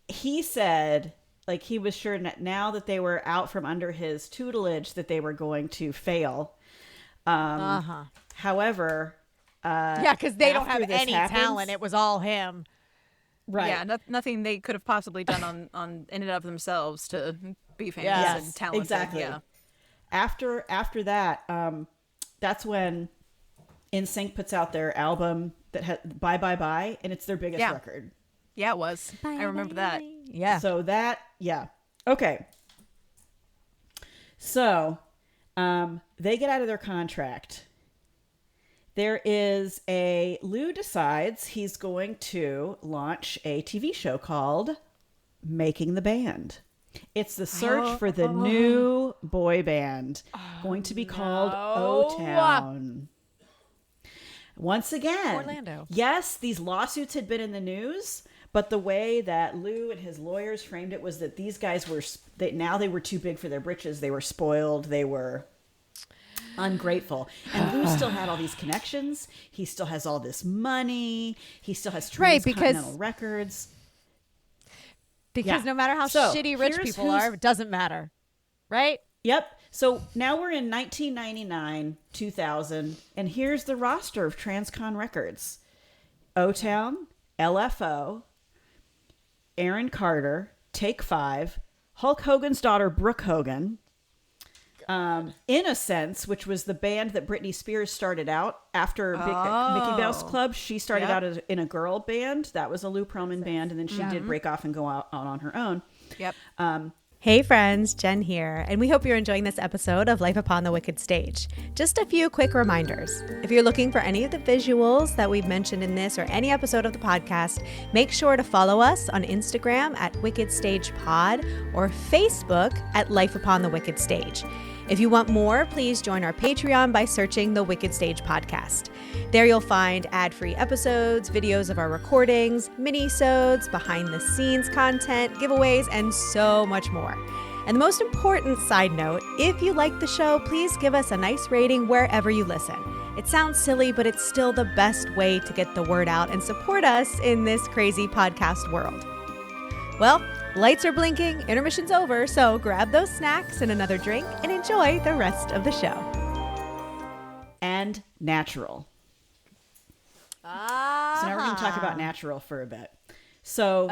He said, like, he was sure that now that they were out from under his tutelage that they were going to fail. However, Yeah, because they don't after have this any happens- talent. It was all him. right? Yeah, nothing they could have possibly done on in and of themselves to be famous Yes, and talented. Exactly. Yeah. After that, that's when NSYNC puts out their album that had Bye Bye Bye, and it's their biggest Yeah. record. Yeah, it was. I remember that. Yeah. So that, yeah. Okay. So, they get out of their contract. There is Lou decides he's going to launch a TV show called Making the Band. It's the search for the new boy band, going to be called O-Town. Once again, Orlando. yes, these lawsuits had been in the news, but the way that Lou and his lawyers framed it was that these guys were, they were too big for their britches. They were spoiled. They were ungrateful. And Lou still had all these connections. He still has all this money. He still has Transcontinental records. Because Yeah. no matter how So, shitty rich here's people are, it doesn't matter. Right? Yep. So now we're in 1999, 2000, and here's the roster of Transcon Records. O-Town, LFO, Aaron Carter, Take 5, Hulk Hogan's daughter, Brooke Hogan, Innocence, which was the band that Britney Spears started out after Mickey Mouse Club. She started out in a girl band. That was a Lou Pearlman band, and then she did break off and go out on her own. Yep. Hey friends, Jen here, and we hope you're enjoying this episode of Life Upon the Wicked Stage. Just a few quick reminders. If you're looking for any of the visuals that we've mentioned in this or any episode of the podcast, make sure to follow us on Instagram at Wicked Stage Pod or Facebook at Life Upon the Wicked Stage. If you want more, please join our Patreon by searching the Wicked Stage Podcast. There you'll find ad-free episodes, videos of our recordings, mini-sodes, behind-the-scenes content, giveaways, and so much more. And the most important side note, if you like the show, please give us a nice rating wherever you listen. It sounds silly, but it's still the best way to get the word out and support us in this crazy podcast world. Well, lights are blinking, intermission's over, so grab those snacks and another drink and enjoy the rest of the show. And Natural. So now we're going to talk about Natural for a bit. So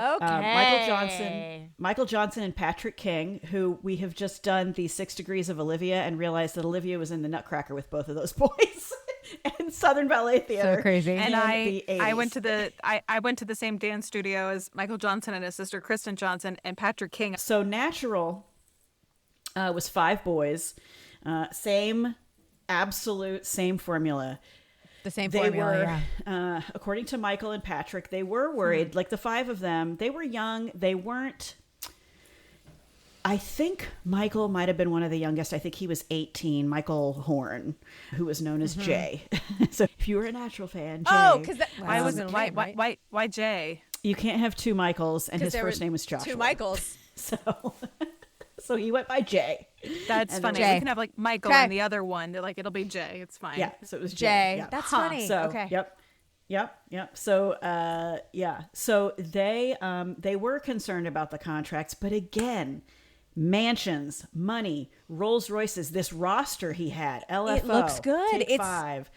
Michael Johnson and Patrick King, who we have just done the 6 Degrees of Olivia and realized that Olivia was in the Nutcracker with both of those boys and Southern Ballet Theater. So crazy. And the I 80s. went to I went to the same dance studio as Michael Johnson and his sister Kristen Johnson and Patrick King. So Natural was 5 boys, same formula. The same They formula, were, according to Michael and Patrick, they were worried. Like the 5 of them, they were young. They weren't. I think Michael might have been one of the youngest. I think he was 18. Michael Horn, who was known as Jay. So if you were a Natural fan, Jay. Oh, because Why wasn't why Jay? You can't have 2 Michaels, and his first name was Joshua. 2 Michaels. So he went by Jay. That's funny. Jay. We can have like Michael Okay. and the other one. Like it'll be Jay. It's fine. Yeah, so it was Jay. Jay. Yeah. That's funny. So, okay. yep. Yep. So, So they were concerned about the contracts, but again, mansions, money, Rolls Royces, this roster he had, LFO, It looks good. Take Five.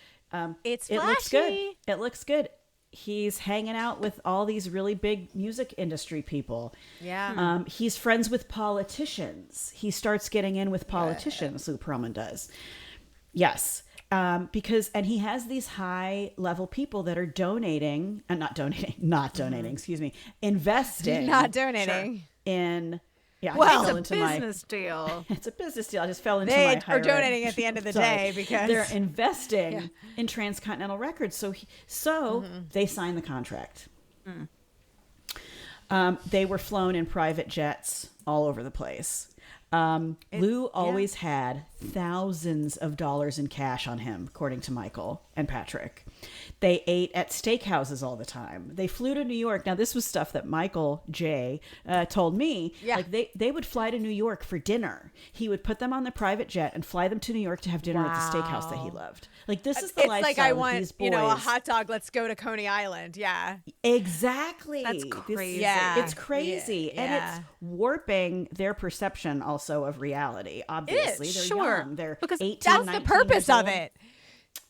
It's It looks good. flashy. It looks good. He's hanging out with all these really big music industry people. Yeah. He's friends with politicians. He starts getting in with politicians, Lou Pearlman does. Yes. Because he has these high level people that are donating, not donating, excuse me, investing. Not donating. In, Well, I fell it's a into business deal. it's a business deal. I just fell into They my are higher donating ed. at the end of the Sorry. day because they're investing in Transcontinental Records. So they signed the contract. They were flown in private jets all over the place. Lou always had thousands of dollars in cash on him, according to Michael and Patrick. They ate at steakhouses all the time. They flew to New York. Now, this was stuff that Michael J. Told me. Yeah. Like they would fly to New York for dinner. He would put them on the private jet and fly them to New York to have dinner at the steakhouse that he loved. Like, this is the it's lifestyle like I of want, these boys. a hot dog. Let's go to Coney Island. Yeah. Exactly. That's crazy. Yeah. It's crazy. Yeah. And it's warping their perception also of reality. Obviously, they're sure. young. They're Because 18, That's the 19 purpose years of old. it.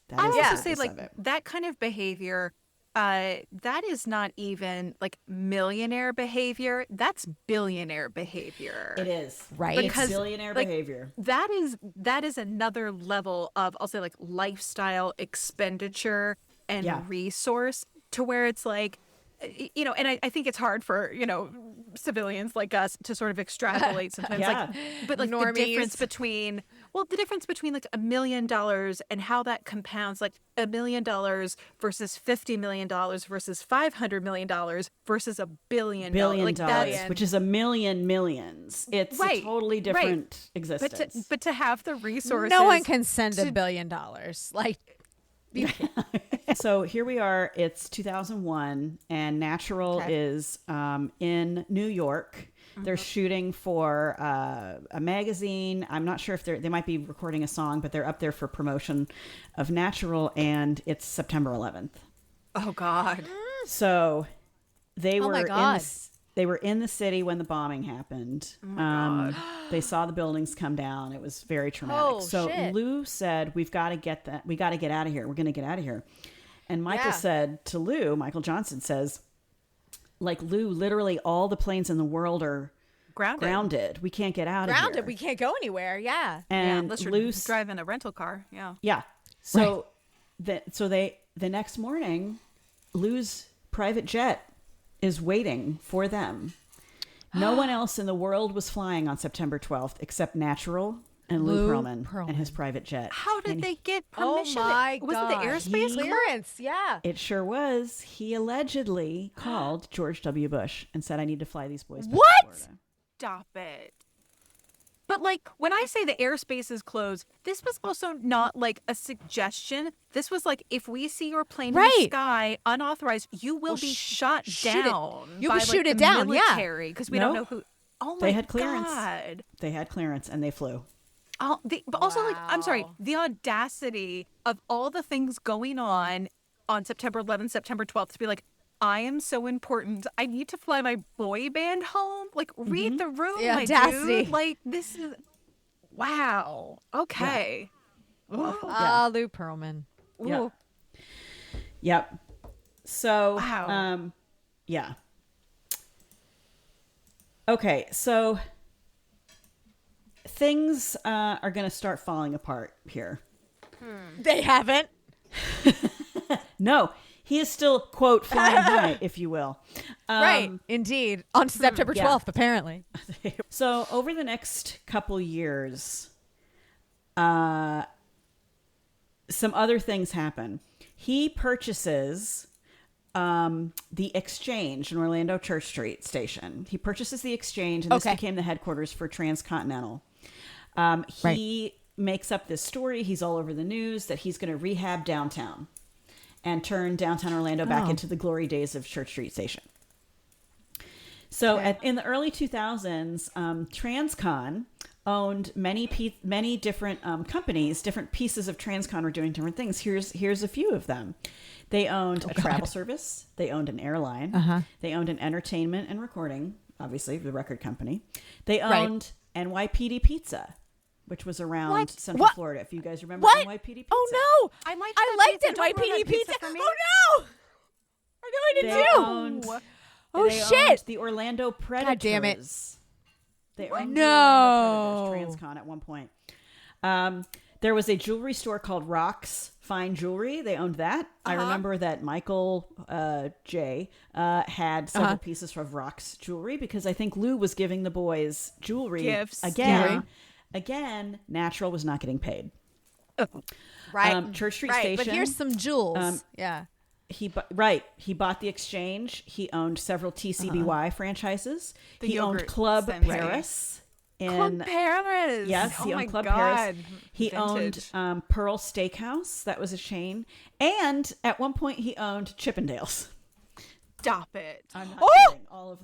That I is would the also say, purpose like, of it. that kind of behavior, that is not even like millionaire behavior. That's billionaire behavior. It is. Right. It's Because, billionaire like, behavior. That is another level of, I'll say, like, lifestyle expenditure and resource, to where it's like, and I think it's hard for, civilians like us to sort of extrapolate sometimes. Yeah. But like Normies. the difference between like $1 million and how that compounds, like $1 million versus $50 million versus $500 million versus $1 billion. Billion Like, dollars, that's, which is a million millions. It's a totally different existence. but to have the resources. No one can send $1 billion. Like, So here we are. It's 2001, and Natural is in New York. They're shooting for a magazine. I'm not sure if they might be recording a song, but they're up there for promotion of Natural, and it's September 11th. Oh God. So they Oh were my God. they were in the city when the bombing happened. Oh my God. They saw the buildings come down. It was very traumatic. Oh, So shit. Lou said, "We've got to get that. We got to get out of here. We're going to get out of here." And Michael Yeah. said to Lou, Michael Johnson says, like, Lou, literally all the planes in the world are grounded. We can't get out of grounded. here. We can't go anywhere. Yeah. And unless you're Lou driving a rental car. Yeah. yeah. So the next morning, Lou's private jet is waiting for them. No one else in the world was flying on September 12th except Natural and Lou Pearlman and his private jet. How did And they get Oh permission? my Was it the God. airspace Clearance. Yeah. It sure was. He allegedly called George W. Bush and said, "I need to fly these boys back What? to Florida." Stop it. But like, when I say the airspace is closed, this was also not like a suggestion. This was like, if we see your plane in the Right. sky unauthorized, you will be shot shoot it. down. You by, can shoot like, it the down, yeah. military, because we don't know who. Oh my They had clearance. God. They had clearance and they flew. But also, like, I'm sorry, Wow. the audacity of all the things going on September 11th, September 12th, to be like, I am so important. I need to fly my boy band home. Like, read the room, The my audacity. dude. Like, this is, wow. Okay. Ah, Lou Pearlman. Yep. Ooh. Yep. So, Wow. yeah. Okay, so things are going to start falling apart here. They haven't. No, he is still, quote, flying high, if you will. Right. Indeed. On September 12th, apparently. So over the next couple years, some other things happen. He purchases the Exchange in Orlando Church Street station. He purchases the Exchange, and this became the headquarters for Transcontinental. He makes up this story. He's all over the news that he's going to rehab downtown and turn downtown Orlando back into the glory days of Church Street Station. So in the early 2000s, Transcon owned many different companies. Different pieces of Transcon were doing different things. Here's a few of them. They owned a travel service. They owned an airline. They owned an entertainment and recording, obviously the record company. They owned NYPD Pizza, which was around Central Florida. If you guys remember NYPD Pizza. Oh no, I liked NYPD Pizza. Oh no, I know I did too. They owned the Orlando Predators. God damn it. They owned the Orlando Predators, Transcon at one point. There was a jewelry store called Rock's Fine Jewelry. They owned that. I remember that Michael J had several pieces of Rock's jewelry because I think Lou was giving the boys jewelry gifts again. Again, Natural was not getting paid. Right. Church Street Station. But here's some jewels. He bought the Exchange. He owned several TCBY franchises. He owned Club Paris. Club Paris. Yes, he owned Club Paris. He owned Pearl Steakhouse. That was a chain. And at one point, he owned Chippendales. Stop it. I'm not kidding. All of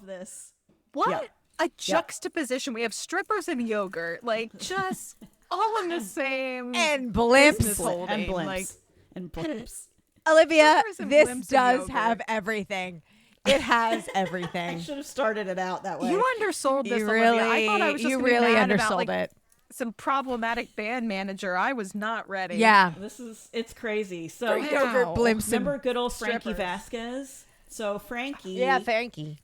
this. What? Yeah. A juxtaposition. We have strippers and yogurt. Like, just all in the same. And Blimps. business holding. And Blimps. Like, and Blimps. Olivia, Strippers and this Blimps and does yogurt. have everything. It has I everything. should have started it out that way. you undersold this, You Olivia. I thought I really, was just you gonna be really mad about, undersold like, it. some problematic band manager. I was not ready. Yeah. It's crazy. So Yogurt, Blimps, remember good old Frankie strippers. Vasquez? So Frankie. Yeah, Frankie.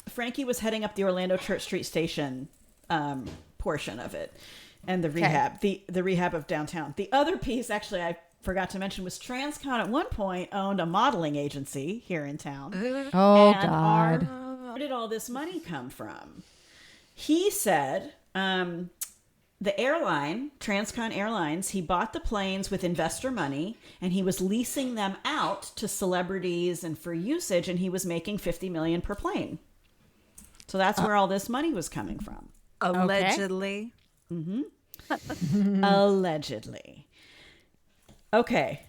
Frankie was heading up the Orlando Church Street Station portion of it, and the rehab, the rehab of downtown. The other piece, actually, I forgot to mention, was Transcon at one point owned a modeling agency here in town. Oh, And God. where did all this money come from? He said the airline, Transcon Airlines, he bought the planes with investor money, and he was leasing them out to celebrities and for usage, and he was making $50 million per plane. So that's where all this money was coming from. Allegedly. Allegedly. Okay.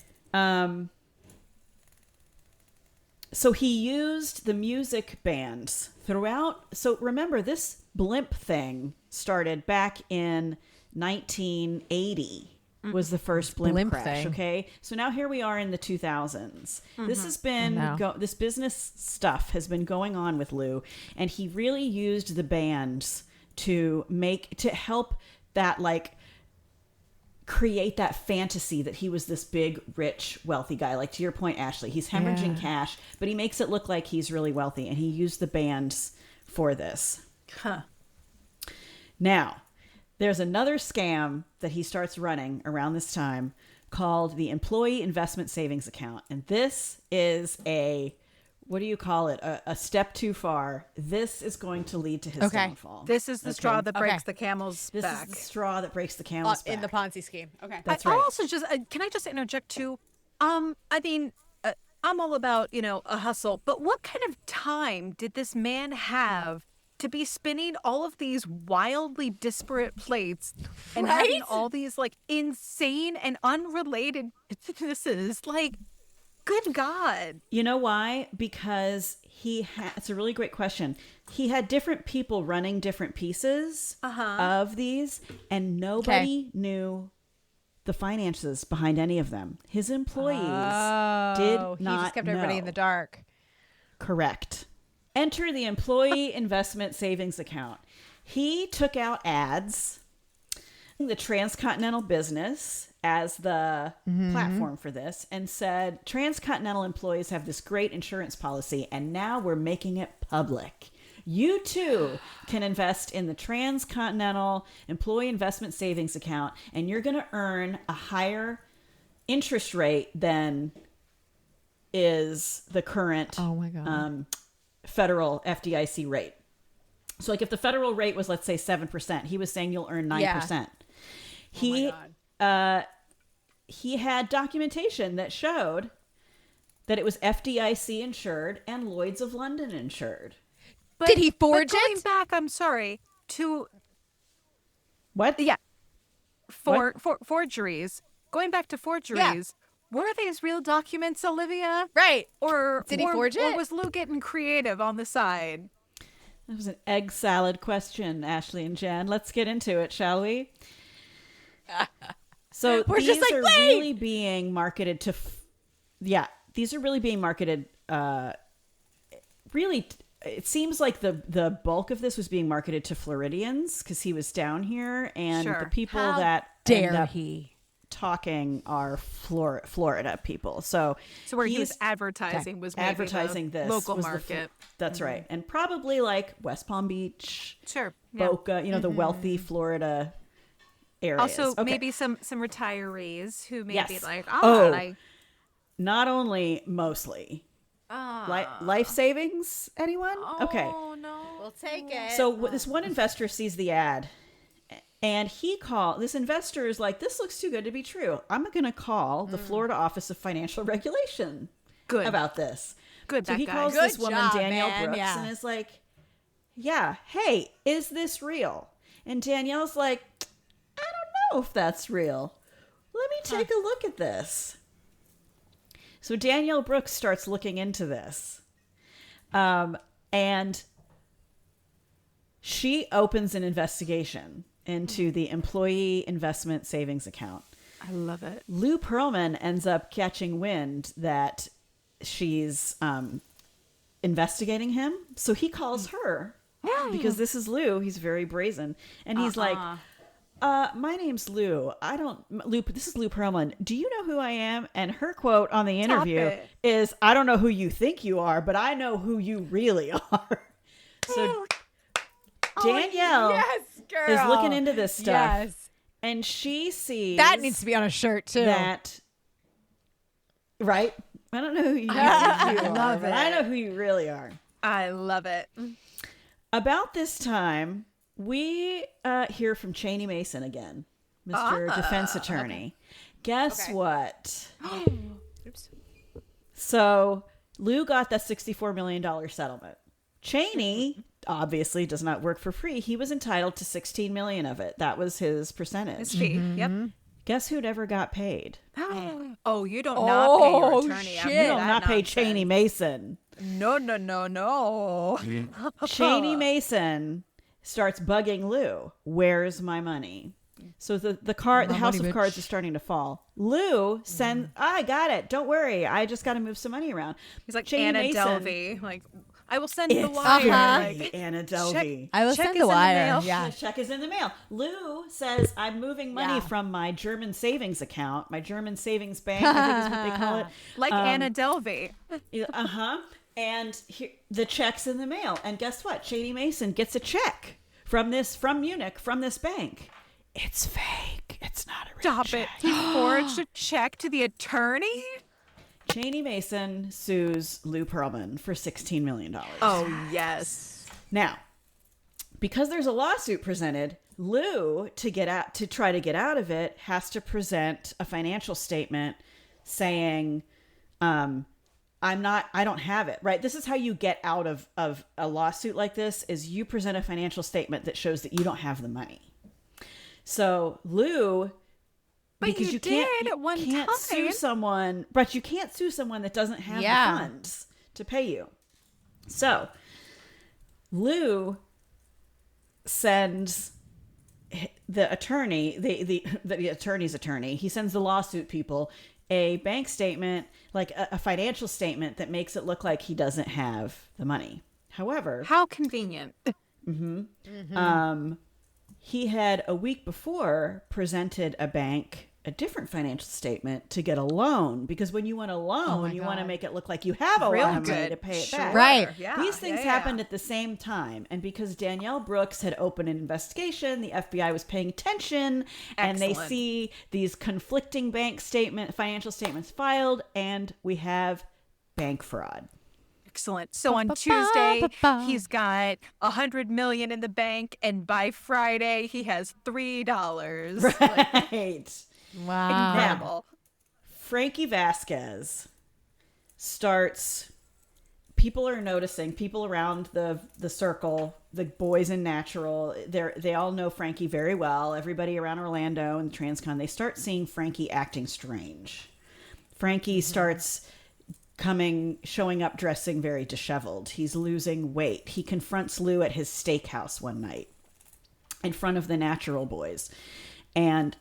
So he used the music bands throughout. So remember, this Blimp thing started back in 1980. Was the first Blimp crash, thing. okay? So now here we are in the 2000s. This has been, this business stuff has been going on with Lou, and he really used the bands to help that, like, create that fantasy that he was this big, rich, wealthy guy. Like, to your point, Ashley, he's hemorrhaging cash, but he makes it look like he's really wealthy, and he used the bands for this. Now, there's another scam that he starts running around this time called the Employee Investment Savings Account. And this is what do you call it? A step too far. This is going to lead to his downfall. This is the straw that breaks the camel's This back. is the straw that breaks the camel's back. In the Ponzi scheme. Okay. That's I'll right. also just, can I just interject too? I mean, I'm all about, a hustle, but what kind of time did this man have to be spinning all of these wildly disparate plates and having all these, like, insane and unrelated businesses? Like, good God. You know why? Because it's a really great question. He had different people running different pieces of these, and nobody knew the finances behind any of them. His employees did not He just kept everybody in the dark. Correct. Enter the Employee Investment Savings Account. He took out ads, the Transcontinental business as the platform for this, and said, Transcontinental employees have this great insurance policy, and now we're making it public. You too can invest in the Transcontinental Employee Investment Savings Account, and you're going to earn a higher interest rate than is the current federal FDIC rate. So, like, if the federal rate was, let's say, 7%, he was saying you'll earn 9%. He had documentation that showed that it was FDIC insured and Lloyd's of London insured. But, did he forge going it? back, I'm sorry, to... What? Yeah. Forgeries. Going back to forgeries, were these real documents, Olivia? Right. Or did he forge it? Or was Lou getting creative on the side? That was an egg salad question, Ashley and Jen. Let's get into it, shall we? So We're these just like, are wait! really being marketed to yeah, these are really being marketed. Really, it seems like the bulk of this was being marketed to Floridians because he was down here, and Sure. the people How that end dare up he? talking are Florida people. So So where he was he's advertising was maybe advertising the this local was market. That's right, and probably like West Palm Beach, Sure. Yeah. Boca, the wealthy Florida areas. Also, Okay. maybe some retirees who may be Yes. like, Oh. like, Not only, mostly. Life savings, anyone? Okay. oh no, We'll take it. So this one investor sees the ad, and this investor is like, this looks too good to be true. I'm going to call the Florida Office of Financial Regulation good about this. Good, So that he guy. calls Good this woman, job, Danielle man. Brooks, Yeah. and is like, yeah, hey, is this real? And Danielle's like, I don't know if that's real. Let me take a look at this. So Danielle Brooks starts looking into this. And she opens an investigation into the employee investment savings account. I love it. Lou Pearlman ends up catching wind that she's investigating him. So he calls her because this is Lou. He's very brazen. And he's like, my name's Lou. This is Lou Pearlman. Do you know who I am? And her quote on the interview is, I don't know who you think you are, but I know who you really are. So Danielle yes, girl. is looking into this stuff. Yes. And she sees That needs to be on a shirt too. that, right? I don't know who you, are, but I know who you really are. I love it. About this time, we hear from Cheney Mason again, Mr. Defense Attorney. Guess what? Oops. So Lou got that $64 million settlement. Cheney obviously does not work for free. He was entitled to $16 million of it. That was his percentage. His fee. Yep. Guess who never got paid? Oh, you don't not pay your Oh, attorney. shit. after You don't that not pay nonsense. Cheney Mason. No. Cheney Mason starts bugging Lou. Where's my money? So the house of cards is starting to fall. Lou sends, I got it. Don't worry. I just got to move some money around. He's like Cheney Anna Mason, Delvey. Like, I will send the It's wire. very Like, Anna Delvey. I will Check send is the in the wire. mail. Yeah. The check is in the mail. Lou says, I'm moving money Yeah. from my German savings account, my German savings bank, I think is what they call it. like Anna Delvey. And the check's in the mail. And guess what? Cheney Mason gets a check from Munich, from this bank. It's fake. It's not a real Stop check. it. He forged a check to the attorney? Cheney Mason sues Lou Pearlman for $16 million. Oh, yes. Now, because there's a lawsuit presented, Lou, to try to get out of it, has to present a financial statement saying, I don't have it, right? This is how you get out of a lawsuit like this, is you present a financial statement that shows that you don't have the money. So Lou, But because you can't did at one can't sue time. someone, but you can't sue someone that doesn't have the funds to pay you. So Lou sends the attorney, the attorney's attorney, he sends the lawsuit people a bank statement, like a financial statement that makes it look like he doesn't have the money. However, How convenient. he had a week before presented a bank a different financial statement to get a loan, because when you want a loan, you want to make it look like you have a Real lot of money good. to pay it Sure. back. Right. Yeah, These things yeah. happened at the same time. And because Danielle Brooks had opened an investigation, the FBI was paying attention, and they Excellent. see these conflicting financial statements filed, and we have bank fraud. Excellent. So on Tuesday, he's got $100 million in the bank, and by Friday, he has $3. Right. Wow. Incredible. Frankie Vasquez starts, people are noticing, people around the circle, the boys in Natural, they all know Frankie very well. Everybody around Orlando and Transcon, they start seeing Frankie acting strange. Frankie starts showing up dressing very disheveled. He's losing weight. He confronts Lou at his steakhouse one night in front of the Natural boys. And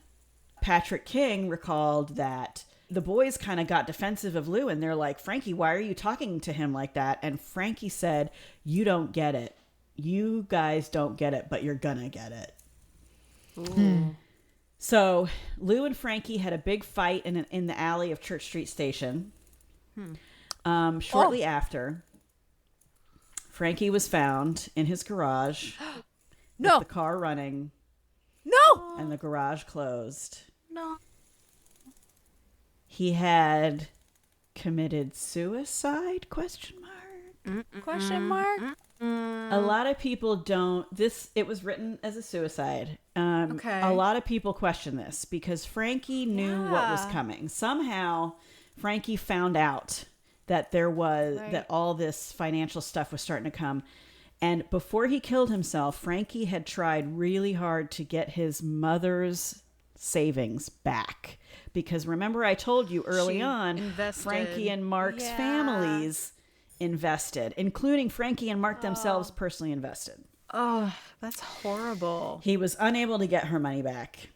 Patrick King recalled that the boys kind of got defensive of Lou, and they're like, Frankie, why are you talking to him like that? And Frankie said, you don't get it. You guys don't get it, but you're gonna get it. So Lou and Frankie had a big fight in the alley of Church Street Station. Shortly after, Frankie was found in his garage with the car running. No! And the garage closed. No. He had committed suicide? Question mark. Question mark? A lot of people don't. It was written as a suicide. Okay. A lot of people question this because Frankie knew what was coming. Somehow, Frankie found out that that all this financial stuff was starting to come. And before he killed himself, Frankie had tried really hard to get his mother's savings back. Because remember, I told you early on, Frankie and Mark's families invested, including Frankie and Mark themselves personally invested. Oh, that's horrible. He was unable to get her money back.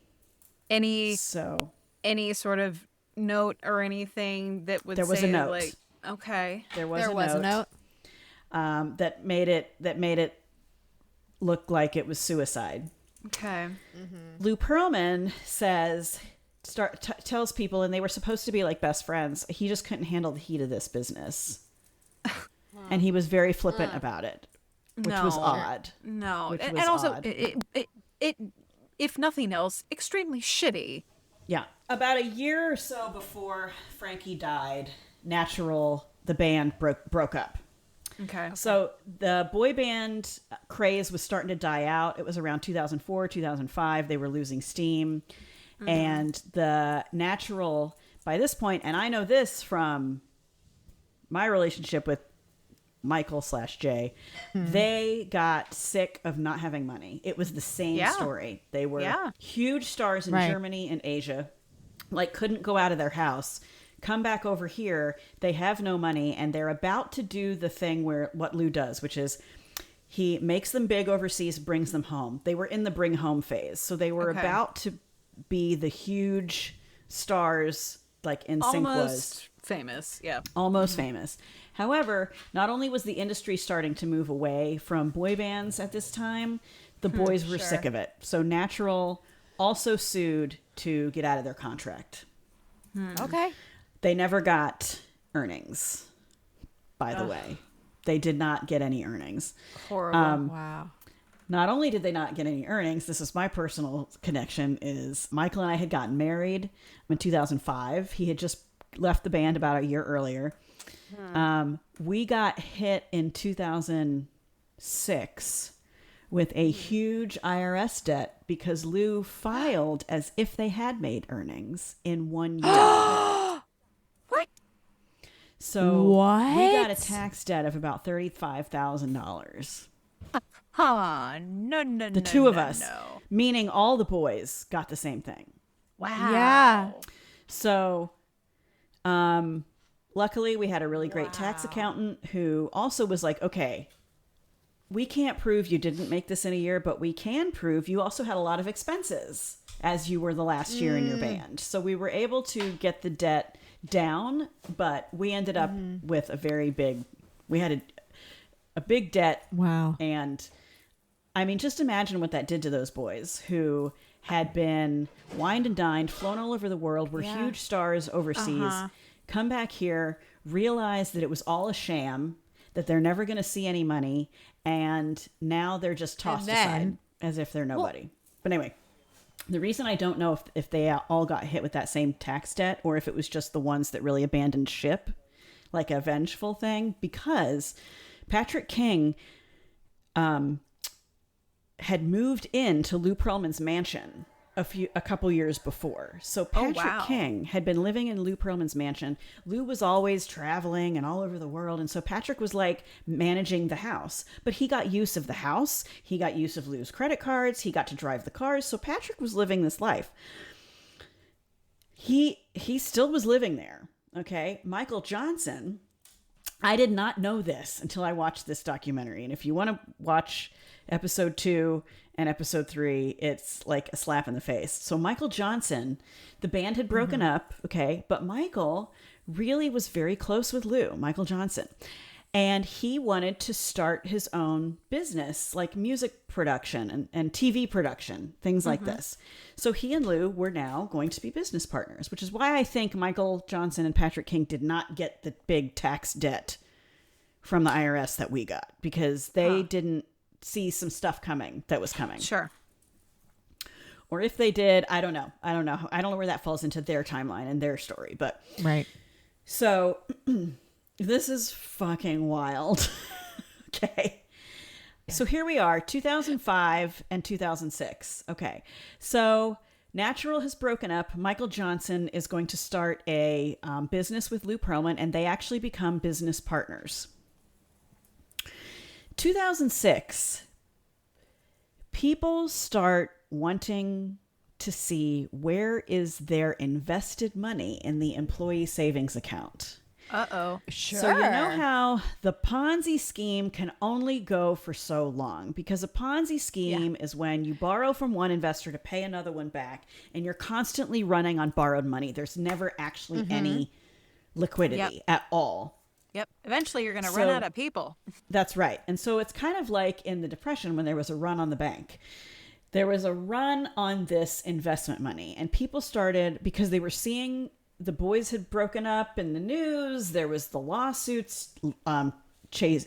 Any sort of note or anything that would there was a note. Like, okay. There was a note. That made it look like it was suicide. Okay. Lou Pearlman tells people, and they were supposed to be like best friends, he just couldn't handle the heat of this business. And he was very flippant about it, which was odd. No. And also, it, if nothing else, extremely shitty. Yeah. About a year or so before Frankie died, the band broke up. Okay. So the boy band craze was starting to die out. It was around 2004, 2005. They were losing steam. And the Natural, by this point, and I know this from my relationship with Michael/Jay, they got sick of not having money. It was the same story. They were huge stars in Germany and Asia, like couldn't go out of their house. Come back over here, they have no money, and they're about to do the thing what Lou does, which is he makes them big overseas, brings them home. They were in the bring home phase. So they were about to be the huge stars like NSYNC was. Famous, yeah. Almost famous. However, not only was the industry starting to move away from boy bands at this time, the boys were sick of it. So Natural also sued to get out of their contract. Okay. They never got earnings, by the way. They did not get any earnings. Horrible. Wow. Not only did they not get any earnings, this is my personal connection, is Michael and I had gotten married in 2005. He had just left the band about a year earlier. We got hit in 2006 with a huge IRS debt because Lou filed as if they had made earnings in 1 year. What? So we got a tax debt of about $35,000. No. The two of us, meaning all the boys, got the same thing. Wow. Yeah. So, luckily we had a really great tax accountant who also was like, okay, we can't prove you didn't make this in a year, but we can prove you also had a lot of expenses as you were the last year in your band. So we were able to get the debt down, but we ended up with we had a big debt. Wow. And I mean, just imagine what that did to those boys who had been wined and dined, flown all over the world, were huge stars overseas, come back here, realize that it was all a sham, that they're never going to see any money, and now they're just tossed aside as if they're nobody. But anyway, the reason I don't know if they all got hit with that same tax debt or if it was just the ones that really abandoned ship, like a vengeful thing, because Patrick King had moved into Lou Pearlman's mansion a couple years before. So Patrick King had been living in Lou Pearlman's mansion. Lou was always traveling and all over the world. And so Patrick was like managing the house, but he got use of the house. He got use of Lou's credit cards. He got to drive the cars. So Patrick was living this life. He still was living there. Okay. Michael Johnson, I did not know this until I watched this documentary. And if you want to watch episode 2 and episode 3, it's like a slap in the face. So Michael Johnson, the band had broken up, okay, but Michael really was very close with Lou, Michael Johnson. And he wanted to start his own business, like music production and TV production, things like this. So he and Lou were now going to be business partners, which is why I think Michael Johnson and Patrick King did not get the big tax debt from the IRS that we got, because they didn't see some stuff coming that was coming. Sure. Or if they did, I don't know. I don't know where that falls into their timeline and their story. But Right. So this is fucking wild. Okay. So here we are, 2005 and 2006. Okay. So Natural has broken up. Michael Johnson is going to start a business with Lou Pearlman, and they actually become business partners. 2006, people start wanting to see where is their invested money in the employee savings account. Uh-oh. Sure. So you know how the Ponzi scheme can only go for so long, because a Ponzi scheme is when you borrow from one investor to pay another one back, and you're constantly running on borrowed money. There's never actually any liquidity at all. Yep. Eventually you're going to run out of people. That's right. And so it's kind of like in the Depression when there was a run on the bank. There was a run on this investment money, and people started, because they were seeing the boys had broken up in the news. There was the lawsuits. Cheney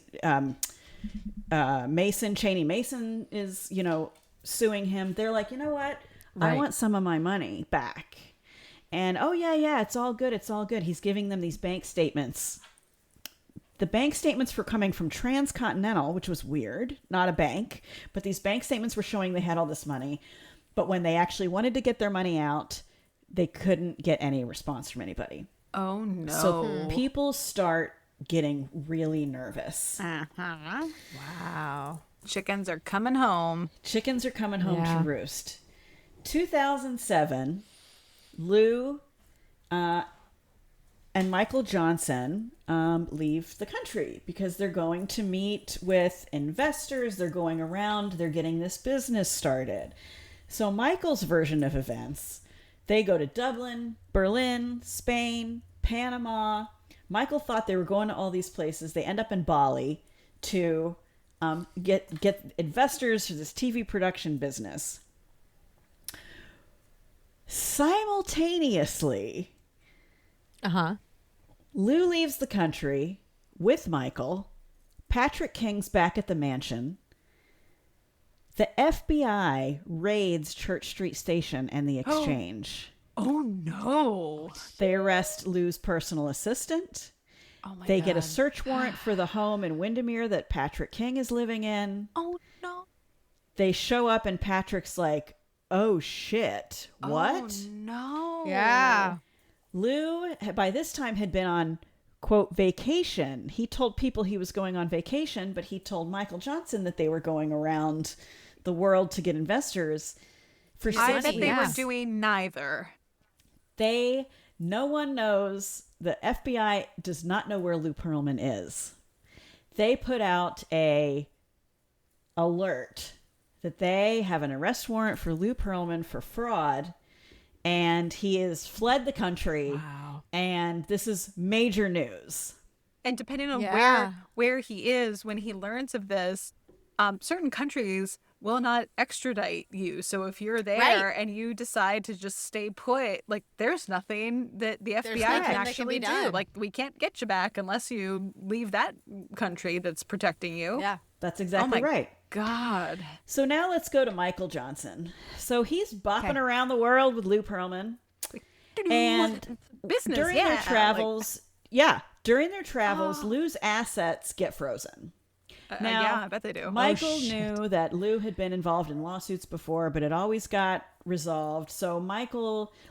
Mason is, suing him. They're like, you know what? I want some of my money back. And, oh, yeah, it's all good. It's all good. He's giving them these bank statements. The bank statements were coming from Transcontinental, which was weird, not a bank. But these bank statements were showing they had all this money. But when they actually wanted to get their money out, they couldn't get any response from anybody. Oh, no. So people start getting really nervous. Wow. Chickens are coming home. Chickens are coming home to roost. 2007, Lou and Michael Johnson leave the country because they're going to meet with investors. They're going around. They're getting this business started. So Michael's version of events, they go to Dublin, Berlin, Spain, Panama. Michael thought they were going to all these places. They end up in Bali to get investors for this TV production business. Simultaneously, Lou leaves the country with Michael. Patrick King's back at the mansion. The FBI raids Church Street Station and the Exchange. Oh, no. They arrest Lou's personal assistant. Oh, my They God. get a search warrant for the home in Windermere that Patrick King is living in. Oh, no. They show up and Patrick's like, oh, shit. What? Oh, no. Yeah. Lou, by this time, had been on, quote, vacation. He told people he was going on vacation, but he told Michael Johnson that they were going around the world to get investors for 6 I bet weeks. they were doing neither. No one knows. The FBI does not know where Lou Pearlman is. They put out a alert that they have an arrest warrant for Lou Pearlman for fraud, and he has fled the country. Wow. And this is major news. And depending on Yeah. where he is when he learns of this, certain countries will not extradite you. So if you're there and you decide to just stay put, like, there's nothing that the FBI nothing can that can actually be do. done. Like, we can't get you back unless you leave that country that's protecting you. Yeah. That's exactly right. God. So now let's go to Michael Johnson. So he's bopping around the world with Lou Pearlman. And Business, during yeah. their travels, Lou's assets get frozen. Now, yeah, I bet they do. Michael knew that Lou had been involved in lawsuits before, but it always got resolved. So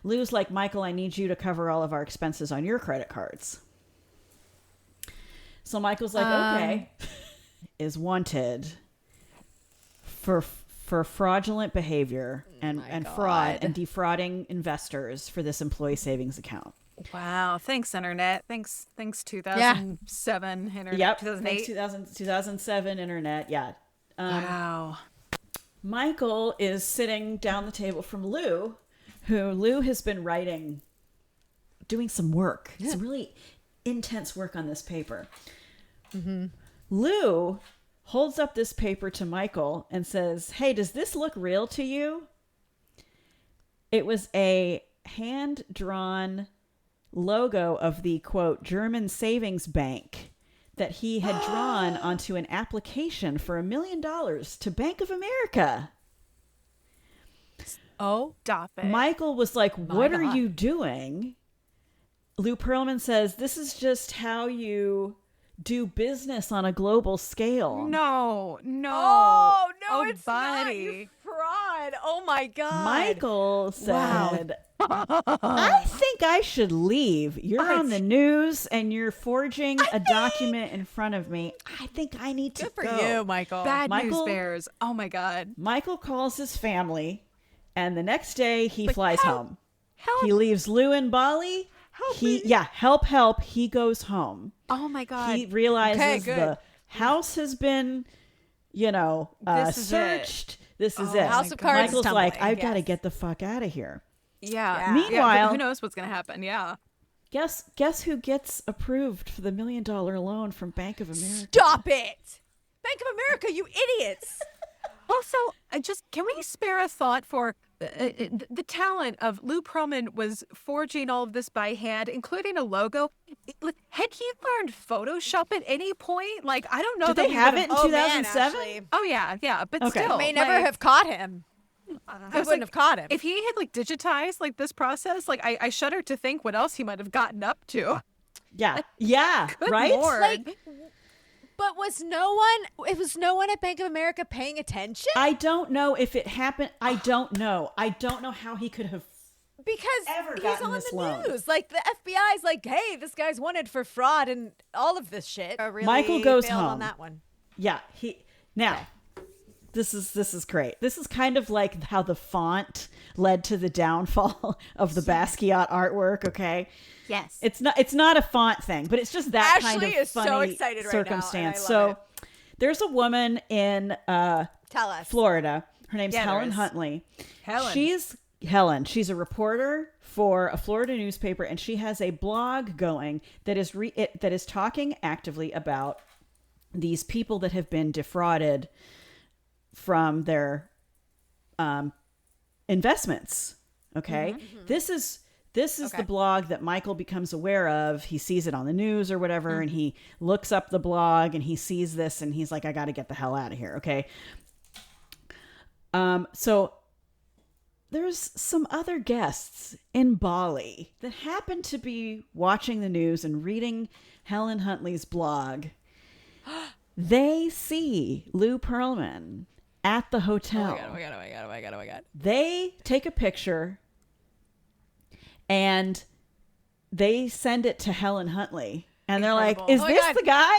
Lou's like, Michael, I need you to cover all of our expenses on your credit cards. So Michael's like, okay, is wanted for fraudulent behavior and fraud and defrauding investors for this employee savings account. Wow. Thanks, Internet. Thanks 2007 Internet. Yep. 2008. Thanks 2007 internet. Yeah. Wow. Michael is sitting down the table from Lou, who Lou has been doing some work. Some really intense work on this paper. Mm-hmm. Lou holds up this paper to Michael and says, "Hey, does this look real to you?" It was a hand-drawn logo of the, quote, German savings bank that he had drawn onto an application for $1 million to Bank of America. Oh, stop it. Michael was like, "What are you doing?" Lou Pearlman says, "This is just how you do business on a global scale." No. Oh, no, it's not, buddy. you fraud. Oh, my God. Michael said, "I think I should leave. You're on the news and you're forging a document in front of me. I think I need to Good for go." you, Michael. Bad Michael- news bears. Oh my God. Michael calls his family, and the next day he flies home. Help. He leaves Lou in Bali. Help me. Help. He goes home. Oh my God. He realizes good. the house has been, This is searched. This is it. House of Cards is Michael's like, tumbling, "I've got to yes. get the fuck out of here." yeah. Meanwhile- but who knows what's going to happen? Yeah. Guess who gets approved for the $1 million loan from Bank of America? Stop it. Bank of America, you idiots. Also, can we spare a thought for the talent of Lou Pearlman was forging all of this by hand, including a logo. Had he learned Photoshop at any point? Like, I don't know. Did that they we have would've- it in 2007? Oh yeah, but Okay. still, May never like, have caught him. I I was wouldn't have caught him. If he had like digitized like this process, like I shudder to think what else he might have gotten up to. Yeah, Good right. Lord. Like, but was no one at Bank of America paying attention? I don't know if it happened. I don't know how he could have. Because Ever he's gotten on this the loan. news. Like, the FBI's like, hey, this guy's wanted for fraud and all of this shit. Really Michael goes failed on home. that one. Yeah, This is great. This is kind of like how the font led to the downfall of the Basquiat artwork. Okay, Yes. it's not a font thing, but it's just that Ashley kind of is so funny excited right now, and I circumstance. love it. So there's a woman in Tell us. Florida. Her name's Yeah, there Helen is. Huntley. Helen. She's Helen. She's a reporter for a Florida newspaper, and she has a blog going that is talking actively about these people that have been defrauded from their investments. Okay, this is the blog that Michael becomes aware of. He sees it on the news or whatever, and he looks up the blog and he sees this and he's like, I got to get the hell out of here. Okay. So there's some other guests in Bali that happen to be watching the news and reading Helen Huntley's blog. They see Lou Pearlman at the hotel. Oh my God. They take a picture and they send it to Helen Huntley. And they're like, Incredible. is Oh my this God. the guy?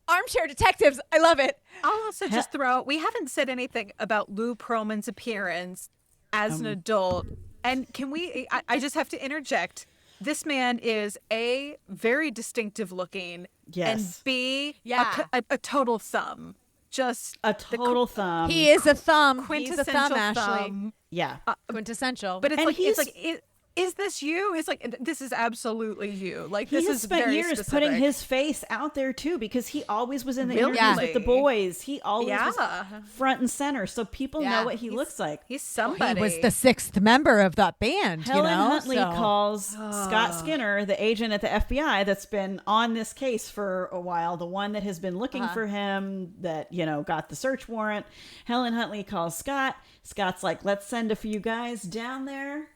Armchair detectives. I love it. I'll also just throw out, we haven't said anything about Lou Pearlman's appearance as an adult. And can we, I just have to interject. This man is A, very distinctive looking, Yes. and B, Yeah. a total thumb. Just A total thumb. He is a thumb. He's a quintessential thumb, Ashley. thumb. Yeah. Quintessential. But it's And like, he's- is this you? It's like, this is absolutely you. Like, He this has is spent very years specific. putting his face out there too, because he always was in the Really? interviews with the boys. He always was Yeah. front and center, so people Yeah. know what he looks like. He's somebody. he was the sixth member of that band, Helen you know? Huntley so. calls Scott Skinner, the agent at the FBI that's been on this case for a while, the one that has been looking for him, that, got the search warrant. Helen Huntley calls Scott. Scott's like, let's send a few guys down there.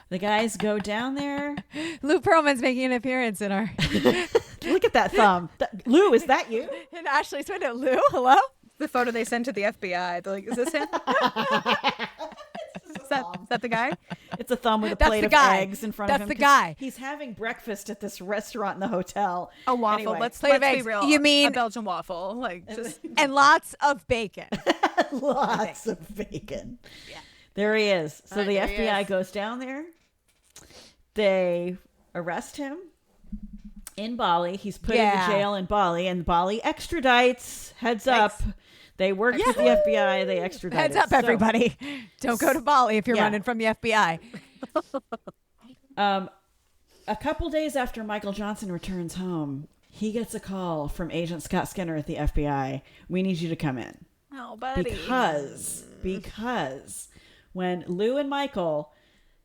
The guys go down there. Lou Pearlman's making an appearance in our Look at that thumb. Lou, is that you? in Ashley's window. Lou, hello? the photo they sent to the FBI. They're like, is this him? Is that the guy? It's a thumb with a That's plate the of guy. eggs in front That's of him. the 'cause guy. He's having breakfast at this restaurant in the hotel. A waffle. Anyway, Let's Plate of be eggs. real. You mean- a Belgian waffle? Like, just And lots of bacon. lots of bacon. Yeah. There he is. So the there he FBI is. goes down there. They arrest him in Bali. He's put Yeah. in jail in Bali, and Bali extradites. Heads up. They worked with the FBI. They extradited. Heads up, everybody. Don't go to Bali if you're running from the FBI. A couple days after Michael Johnson returns home, he gets a call from Agent Scott Skinner at the FBI. We need you to come in. Oh, buddy. Because when Lou and Michael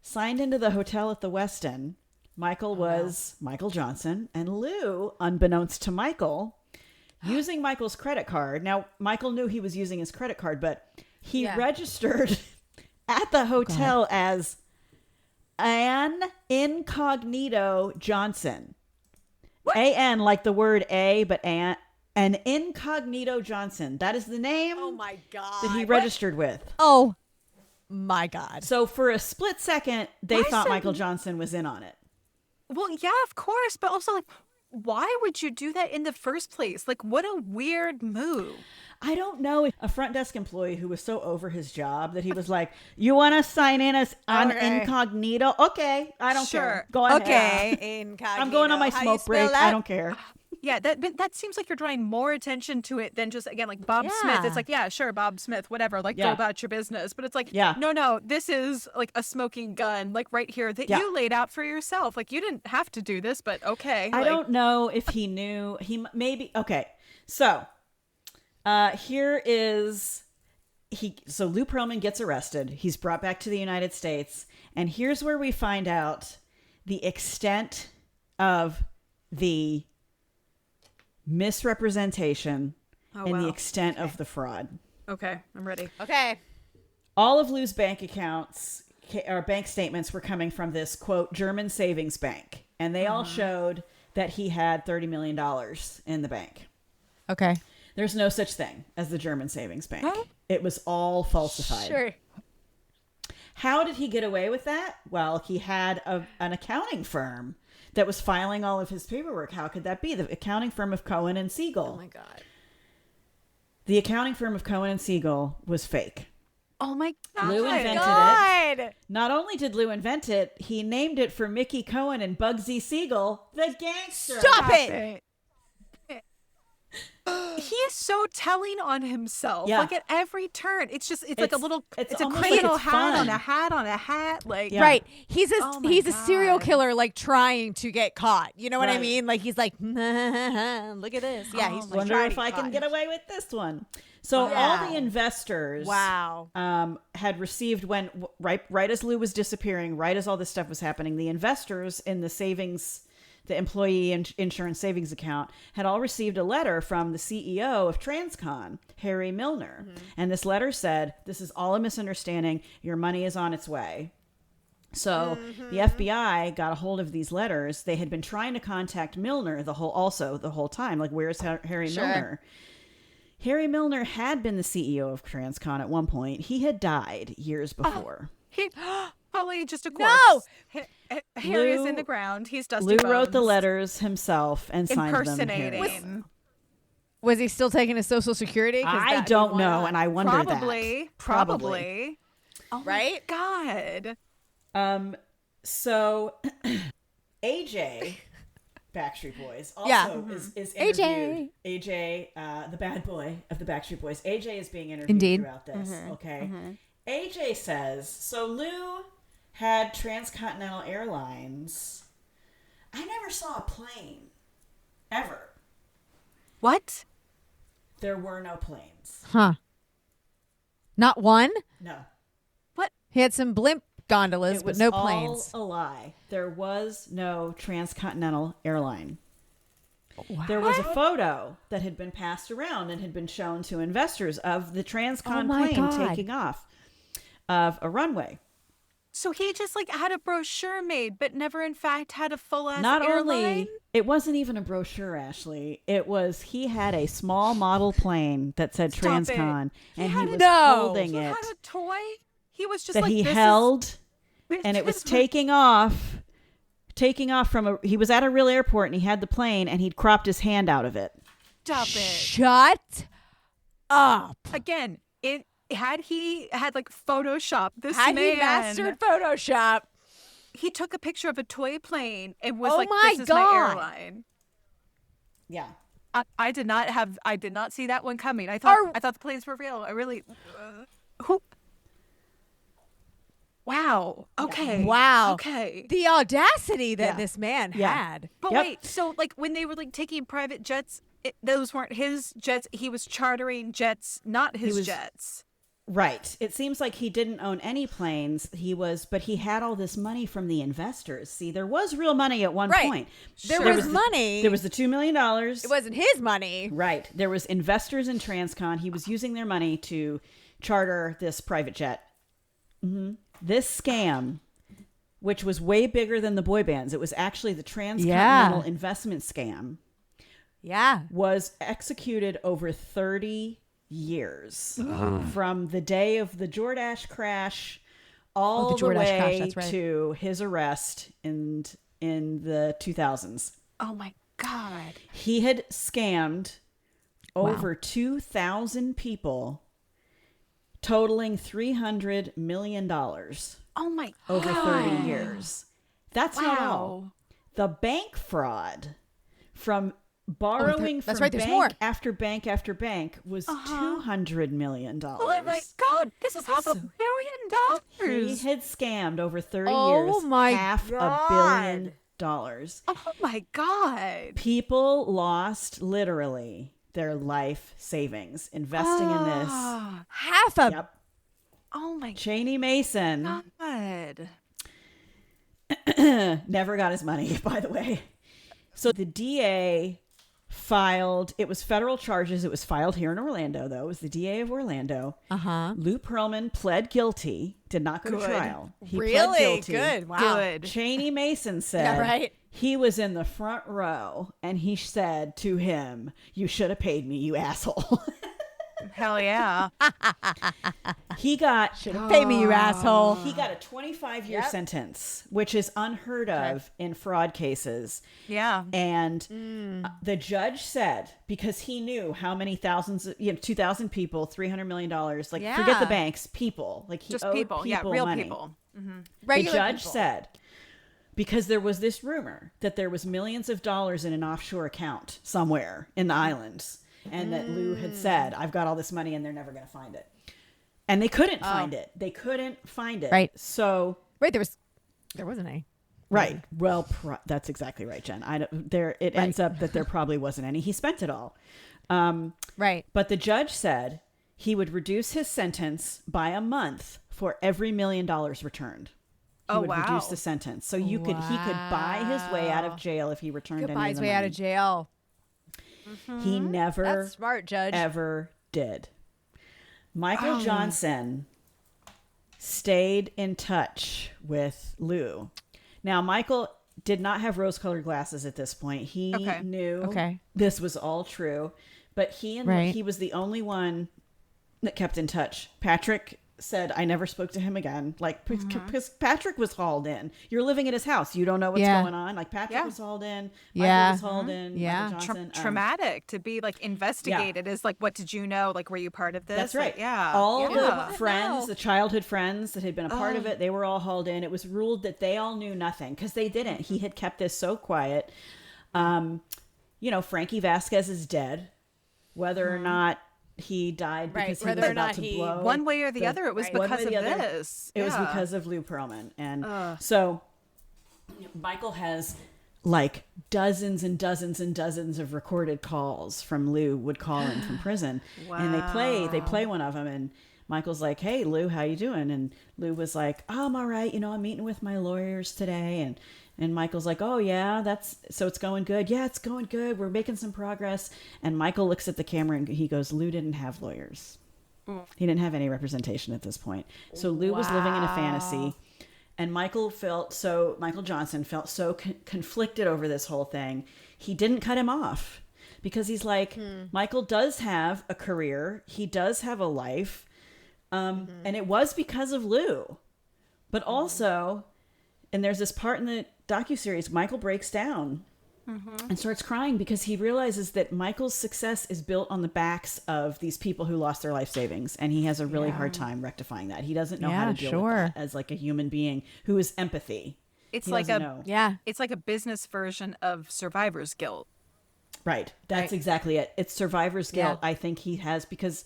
signed into the hotel at the Westin, Michael was Michael Johnson, and Lou, unbeknownst to Michael, using Michael's credit card. Now, Michael knew he was using his credit card, but he registered at the hotel as An Incognito Johnson. What? A-N, like the word A, but An Incognito Johnson. That is the name that he registered with. Oh, my God. So for a split second, they thought Michael Johnson was in on it. Well, yeah, of course. But also, like, why would you do that in the first place? Like, what a weird move. I don't know. A front desk employee who was so over his job that he was like, you want to sign in as incognito? Okay. I don't care. Go ahead. Okay. Incognito. I'm going on my smoke break. I don't care. Yeah, that seems like you're drawing more attention to it than just, again, like Bob Smith. It's like, yeah, sure, Bob Smith, whatever. Like, go about your business. But it's like, no, this is like a smoking gun, like right here that you laid out for yourself. Like, you didn't have to do this, but okay. I don't know if he knew. He maybe. Okay. So here is so Lou Pearlman gets arrested. He's brought back to the United States. And here's where we find out the extent of the misrepresentation and the extent of the fraud. Okay, I'm ready. Okay. All of Lou's bank accounts or bank statements were coming from this, quote, German savings bank. And they all showed that he had $30 million in the bank. Okay. There's no such thing as the German savings bank. Huh? It was all falsified. Sure. How did he get away with that? Well, he had an accounting firm that was filing all of his paperwork. How could that be? The accounting firm of Cohen and Siegel. Oh my God. The accounting firm of Cohen and Siegel was fake. Oh my God. Lou invented it. Not only did Lou invent it, he named it for Mickey Cohen and Bugsy Siegel, the gangster. Stop it. He is so telling on himself. Like at every turn. It's like a little, it's a criminal hat on a hat on a hat. Like, right. He's a serial killer, like trying to get caught. You know what I mean? Like, he's like, look at this. Yeah. He's like, wonder if I can get away with this one. So all the investors had received when right as Lou was disappearing, right as all this stuff was happening, the investors in the savings, the employee insurance savings account, had all received a letter from the CEO of Transcon, Harry Milner. Mm-hmm. And this letter said, this is all a misunderstanding. Your money is on its way. So the FBI got a hold of these letters. They had been trying to contact Milner the whole time. Like, where's Harry Milner? Harry Milner had been the CEO of Transcon at one point. He had died years before. Probably just a corpse. No! Harry is in the ground. He's Dusty Lou Bones. wrote the letters himself and signed them. Impersonating. Was he still taking his Social Security? I don't know, and I wonder that. Probably. Oh right? My God. So AJ, Backstreet Boys, also is interviewed. AJ, the bad boy of the Backstreet Boys. AJ is being interviewed throughout this. Okay. AJ says, so Lou had Transcontinental Airlines. I never saw a plane. Ever. What? There were no planes. Huh. Not one? No. What? He had some blimp gondolas, but no planes. It was all a lie. There was no transcontinental airline. What? There was a photo that had been passed around and had been shown to investors of the Transcon plane taking off of a runway. So he just like had a brochure made, but never in fact had a full-ass Not airline? only, it wasn't even a brochure, Ashley. It was, he had a small model plane that said Transcon, and he was holding it. He had a toy? He was just that like, he held, and it was taking off from he was at a real airport, and he had the plane, and he'd cropped his hand out of it. Stop it. Shut up. Again, had he had like Photoshop this had man. He mastered Photoshop. He took a picture of a toy plane and was this is my airline. Yeah. I did not see that one coming. I thought the planes were real. I really. Who? Wow. Okay. Wow. Okay. The audacity that this man had. But wait, so like when they were like taking private jets, those weren't his jets. He was chartering jets, not his jets. Right. It seems like he didn't own any planes. But he had all this money from the investors. See, there was real money at one point. There was money. There was the $2 million. It wasn't his money. Right. There was investors in Transcon. He was using their money to charter this private jet. Mm-hmm. This scam, which was way bigger than the boy bands, it was actually the transcontinental investment scam. Yeah. Was executed over 30 years from the day of the Jordache crash all the way to his arrest in the 2000s. Oh my God. He had scammed over 2,000 people, totaling $300 million. Oh my God. Over 30 years. That's not all. The bank fraud from borrowing from bank after bank after bank was $200 million. Oh my God. This is $500 million. He had scammed over 30 years $500 million. Oh my God. People lost literally their life savings investing in this. Oh my Cheney Mason. God. Never got his money, by the way. So the DA filed, it was federal charges. It was filed here in Orlando, though. It was the DA of Orlando. Lou Pearlman pled guilty, did not go to trial. He pled guilty. Good. Wow. Good. Cheney Mason said he was in the front row and he said to him, "You should have paid me, you asshole." Hell yeah. He got should have paid me, you asshole. He got a 25-year sentence, which is unheard of in fraud cases. Yeah. And the judge said, because he knew how many thousands, 2,000 people, $300 million, forget the banks, people, like he just owed people, real money. people. Mm-hmm. The judge said, because there was this rumor that there was millions of dollars in an offshore account somewhere in the islands. And that Lou had said, I've got all this money and they're never going to find it. And they couldn't find it. They couldn't find it. Right. So. Right. There wasn't any. Right. Well, that's exactly right, Jen. It ends up that there probably wasn't any. He spent it all. Right. But the judge said he would reduce his sentence by a month for every $1 million returned. He would reduce the sentence. So he could buy his way out of jail if he returned any of the money. Buy his way out of jail. He never, that's smart, Judge. Ever did. Michael Johnson stayed in touch with Lou. Now, Michael did not have rose-colored glasses at this point. He knew this was all true, but he was the only one that kept in touch. Patrick said, I never spoke to him again. Because Patrick was hauled in. You're living at his house. You don't know what's going on. Like, Patrick was hauled in. Michael was hauled in. Michael Johnson. Traumatic to be, investigated is, what did you know? Were you part of this? That's right. Yeah. All the friends, the childhood friends that had been a part of it, they were all hauled in. It was ruled that they all knew nothing because they didn't. He had kept this so quiet. Frankie Vasquez is dead. Whether or not he died because he was about to blow. One way or the other, it was because of this. It was because of Lou Pearlman. And so Michael has dozens and dozens and dozens of recorded calls from Lou would call in from prison. Wow. And they play one of them and Michael's like, "Hey Lou, how you doing?" And Lou was like, "Oh, I'm all right. I'm meeting with my lawyers today." And Michael's like, "Oh yeah, so it's going good." "Yeah, it's going good. We're making some progress." And Michael looks at the camera and he goes, "Lou didn't have lawyers. He didn't have any representation at this point." So Lou was living in a fantasy. And Michael Johnson felt so conflicted over this whole thing. He didn't cut him off because he's like, Michael does have a career. He does have a life. And it was because of Lou. But also, and there's this part in the docuseries, Michael breaks down and starts crying because he realizes that Michael's success is built on the backs of these people who lost their life savings. And he has a really hard time rectifying that. He doesn't know how to deal with that as a human being who is empathy. It's like a business version of survivor's guilt. Right. That's exactly it. It's survivor's guilt. I think he has because,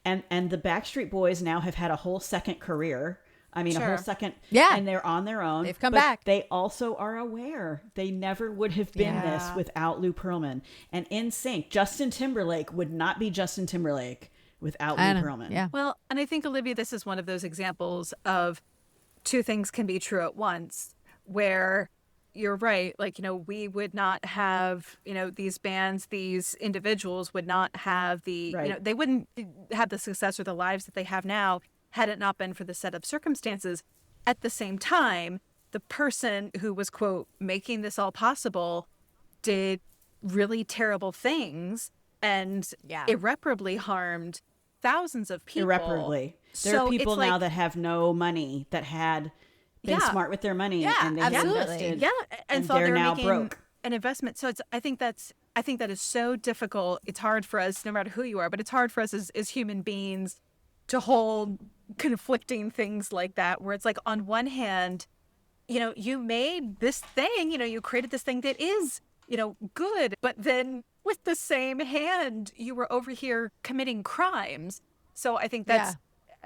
and the Backstreet Boys now have had a whole second career. I mean, a whole second. Yeah. And they're on their own. They've come back. They also are aware they never would have been this without Lou Pearlman. And NSYNC, Justin Timberlake would not be Justin Timberlake without Lou Pearlman. Yeah. Well, and I think, Olivia, this is one of those examples of two things can be true at once, where you're right. Like, you know, we would not have, you know, these bands, these individuals would not have the, you know, they wouldn't have the success or the lives that they have now had it not been for the set of circumstances. At the same time, the person who was, quote, making this all possible did really terrible things and irreparably harmed thousands of people. Irreparably. There are people now that have no money that had been smart with their money and they invested. Yeah, and thought they're they were now making broke. An investment. So I think that is so difficult. It's hard for us, no matter who you are, but it's hard for us as human beings to hold conflicting things like that, where it's like, on one hand, you know, you made this thing, you know, you created this thing that is, you know, good, but then with the same hand, you were over here committing crimes. So I think that's,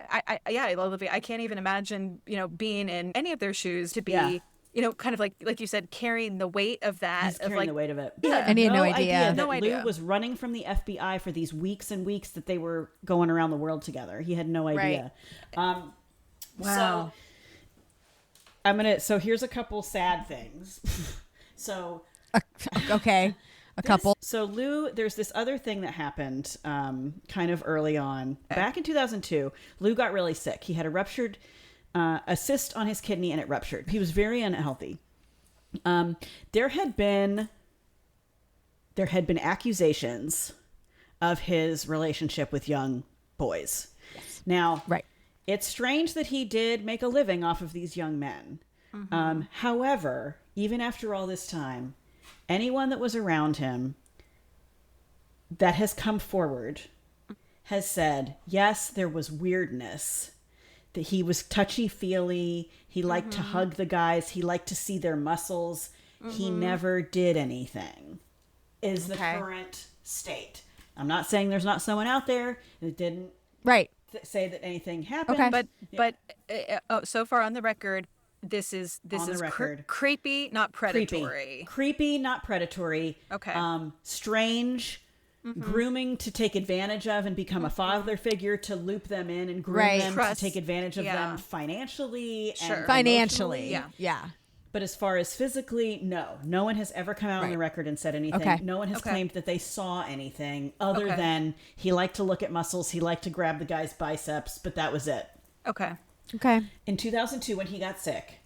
I love it. I can't even imagine, you know, being in any of their shoes to be, you know, kind of like you said, carrying the weight of that. He's carrying the weight of it. Yeah, and he had no idea that Lou was running from the FBI for these weeks and weeks that they were going around the world together. He had no idea. Wow. So so here's a couple sad things. Okay. Couple. So Lou, there's this other thing that happened kind of early on. Back in 2002, Lou got really sick. He had a ruptured a cyst on his kidney and it ruptured. He was very unhealthy. There had been accusations of his relationship with young boys. Yes. Now, it's strange that he did make a living off of these young men. Mm-hmm. However, even after all this time, anyone that was around him that has come forward has said, yes, there was weirdness, that he was touchy-feely, he liked to hug the guys, he liked to see their muscles, he never did anything, is the current state. I'm not saying there's not someone out there that didn't say that anything happened. But so far on the record, this is creepy, not predatory. Creepy, not predatory. Okay. Strange, grooming to take advantage of and become a father figure to loop them in and groom them to take advantage of them financially and financially. Yeah. But as far as physically, no one has ever come out on the record and said anything. Okay. No one has claimed that they saw anything other than he liked to look at muscles. He liked to grab the guy's biceps, but that was it. Okay. In 2002, when he got sick,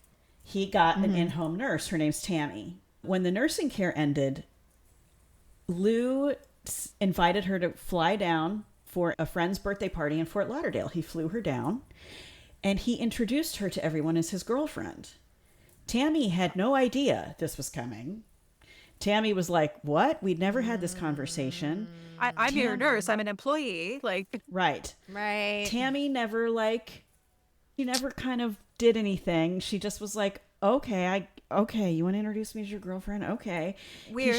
he got an in-home nurse. Her name's Tammy. When the nursing care ended, Lou invited her to fly down for a friend's birthday party in Fort Lauderdale. He flew her down, and he introduced her to everyone as his girlfriend. Tammy had no idea this was coming. Tammy was like, what? We'd never had this conversation. I'm your nurse. I'm an employee. Right. Tammy never she never kind of did anything. She just was like, okay, you want to introduce me as your girlfriend? Okay.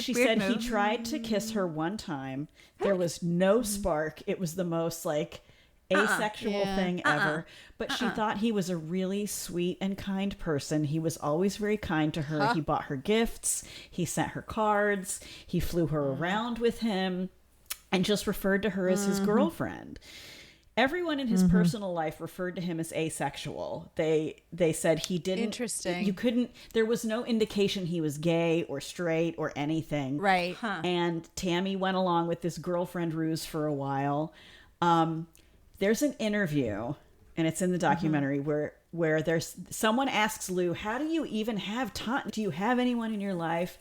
She said he tried to kiss her one time. There was no spark. It was the most asexual thing ever. But she thought he was a really sweet and kind person. He was always very kind to her. He bought her gifts. He sent her cards. He flew her around with him and just referred to her as his girlfriend. Everyone in his personal life referred to him as asexual. They said he didn't. Interesting. You couldn't. There was no indication he was gay or straight or anything. Right. And Tammy went along with this girlfriend ruse for a while. There's an interview, and it's in the documentary where there's someone asks Lou, "How do you even have time? Do you have anyone in your life?"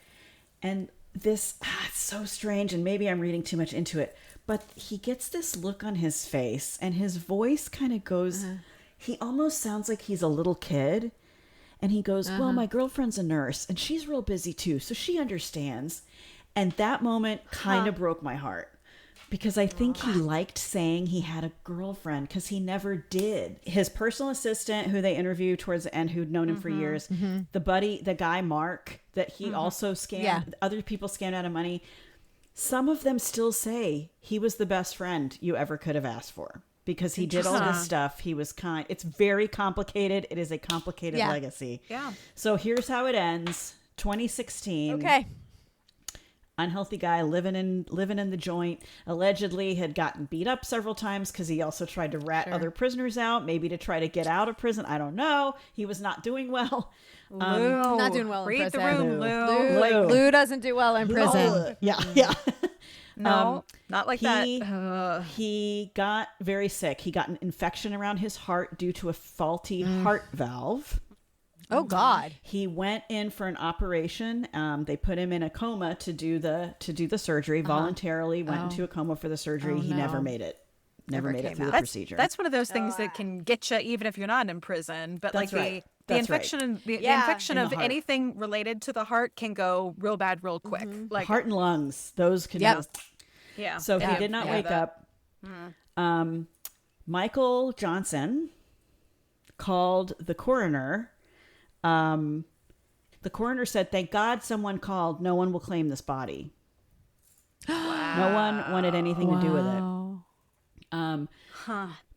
And this, it's so strange, and maybe I'm reading too much into it. But he gets this look on his face and his voice kind of goes, he almost sounds like he's a little kid. And he goes, well, my girlfriend's a nurse and she's real busy too. So she understands. And that moment kind of broke my heart because I think he liked saying he had a girlfriend because he never did. His personal assistant who they interviewed towards the end, who'd known him for years, the guy, Mark, that he also scammed, other people scammed out of money, some of them still say he was the best friend you ever could have asked for because he did all this stuff. He was kind. It's very complicated. It is a complicated legacy. Yeah. So here's how it ends. 2016. Okay. Unhealthy guy living in the joint, allegedly had gotten beat up several times because he also tried to rat other prisoners out, maybe to try to get out of prison. I don't know. He was not doing well. Not doing well in Read prison. the room, Lou. Lou doesn't do well in prison. Yeah. No, not like that. He got very sick. He got an infection around his heart due to a faulty heart valve. Oh God. He went in for an operation. They put him in a coma to do the surgery. Voluntarily went into a coma for the surgery. He never made it. Never made it through the procedure. That's one of those things that can get you even if you're not in prison. But That's like right. the infection, the infection of heart. anything related to the heart can go real bad real quick. Like Heart and lungs, those can. yeah. So he did not wake up. Michael Johnson called the coroner. The coroner said, "Thank God someone called. No one will claim this body." Wow. No one wanted anything to do with it.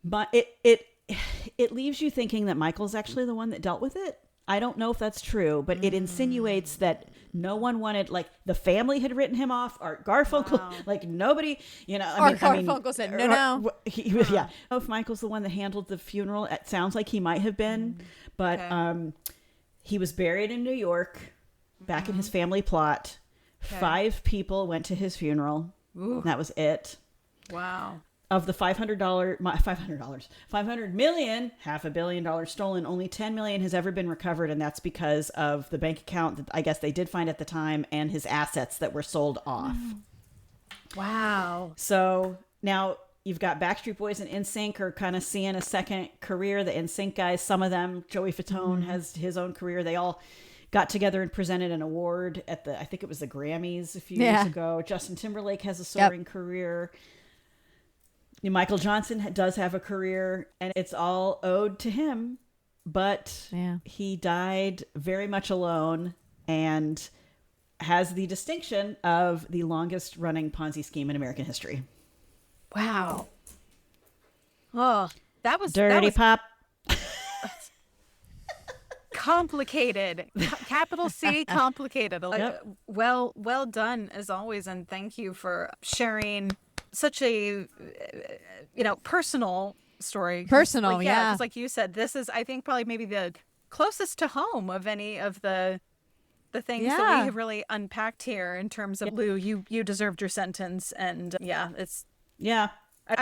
But it leaves you thinking that Michael's actually the one that dealt with it. I don't know if that's true, but it insinuates that no one wanted, like the family had written him off. Art Garfunkel, like nobody, Art Garfunkel said, no. Yeah. If Michael's the one that handled the funeral, it sounds like he might have been, but he was buried in New York, back in his family plot. 5 people went to his funeral. That was it. Wow. Of the $500 million, $500 million stolen, only $10 million has ever been recovered, and that's because of the bank account that I guess they did find at the time and his assets that were sold off. Wow. So now you've got Backstreet Boys and NSYNC are kind of seeing a second career. The NSYNC guys, some of them, Joey Fatone has his own career. They all got together and presented an award at I think it was the Grammys a few years ago. Justin Timberlake has a soaring career. Michael Johnson does have a career, and it's all owed to him, but he died very much alone and has the distinction of the longest running Ponzi scheme in American history. Wow. Oh, that was Dirty Pop. Complicated. Capital C, complicated. Well done as always, and thank you for sharing such a personal story. Personal, because like you said, this is, I think, probably maybe the closest to home of any of the things that we have really unpacked here in terms of Lou. You deserved your sentence, and I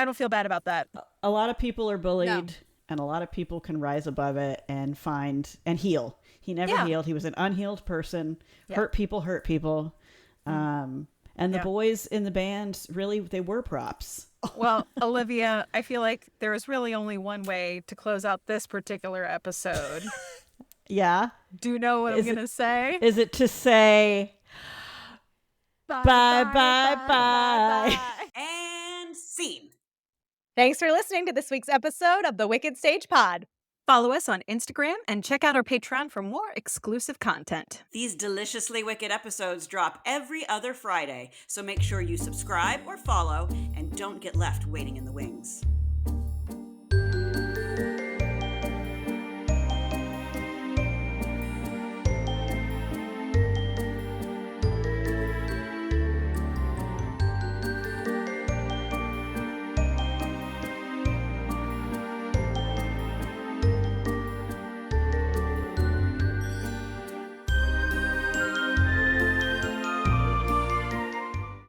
don't feel bad about that. A lot of people are bullied, and a lot of people can rise above it and find and heal. He never healed. He was an unhealed person. Hurt people. And the boys in the band, really, they were props. Well, Olivia, I feel like there is really only one way to close out this particular episode. Yeah. Do you know what I'm going to say? Is it to say, bye. And scene. Thanks for listening to this week's episode of the Wicked Stage Pod. Follow us on Instagram and check out our Patreon for more exclusive content. These deliciously wicked episodes drop every other Friday, so make sure you subscribe or follow and don't get left waiting in the wings.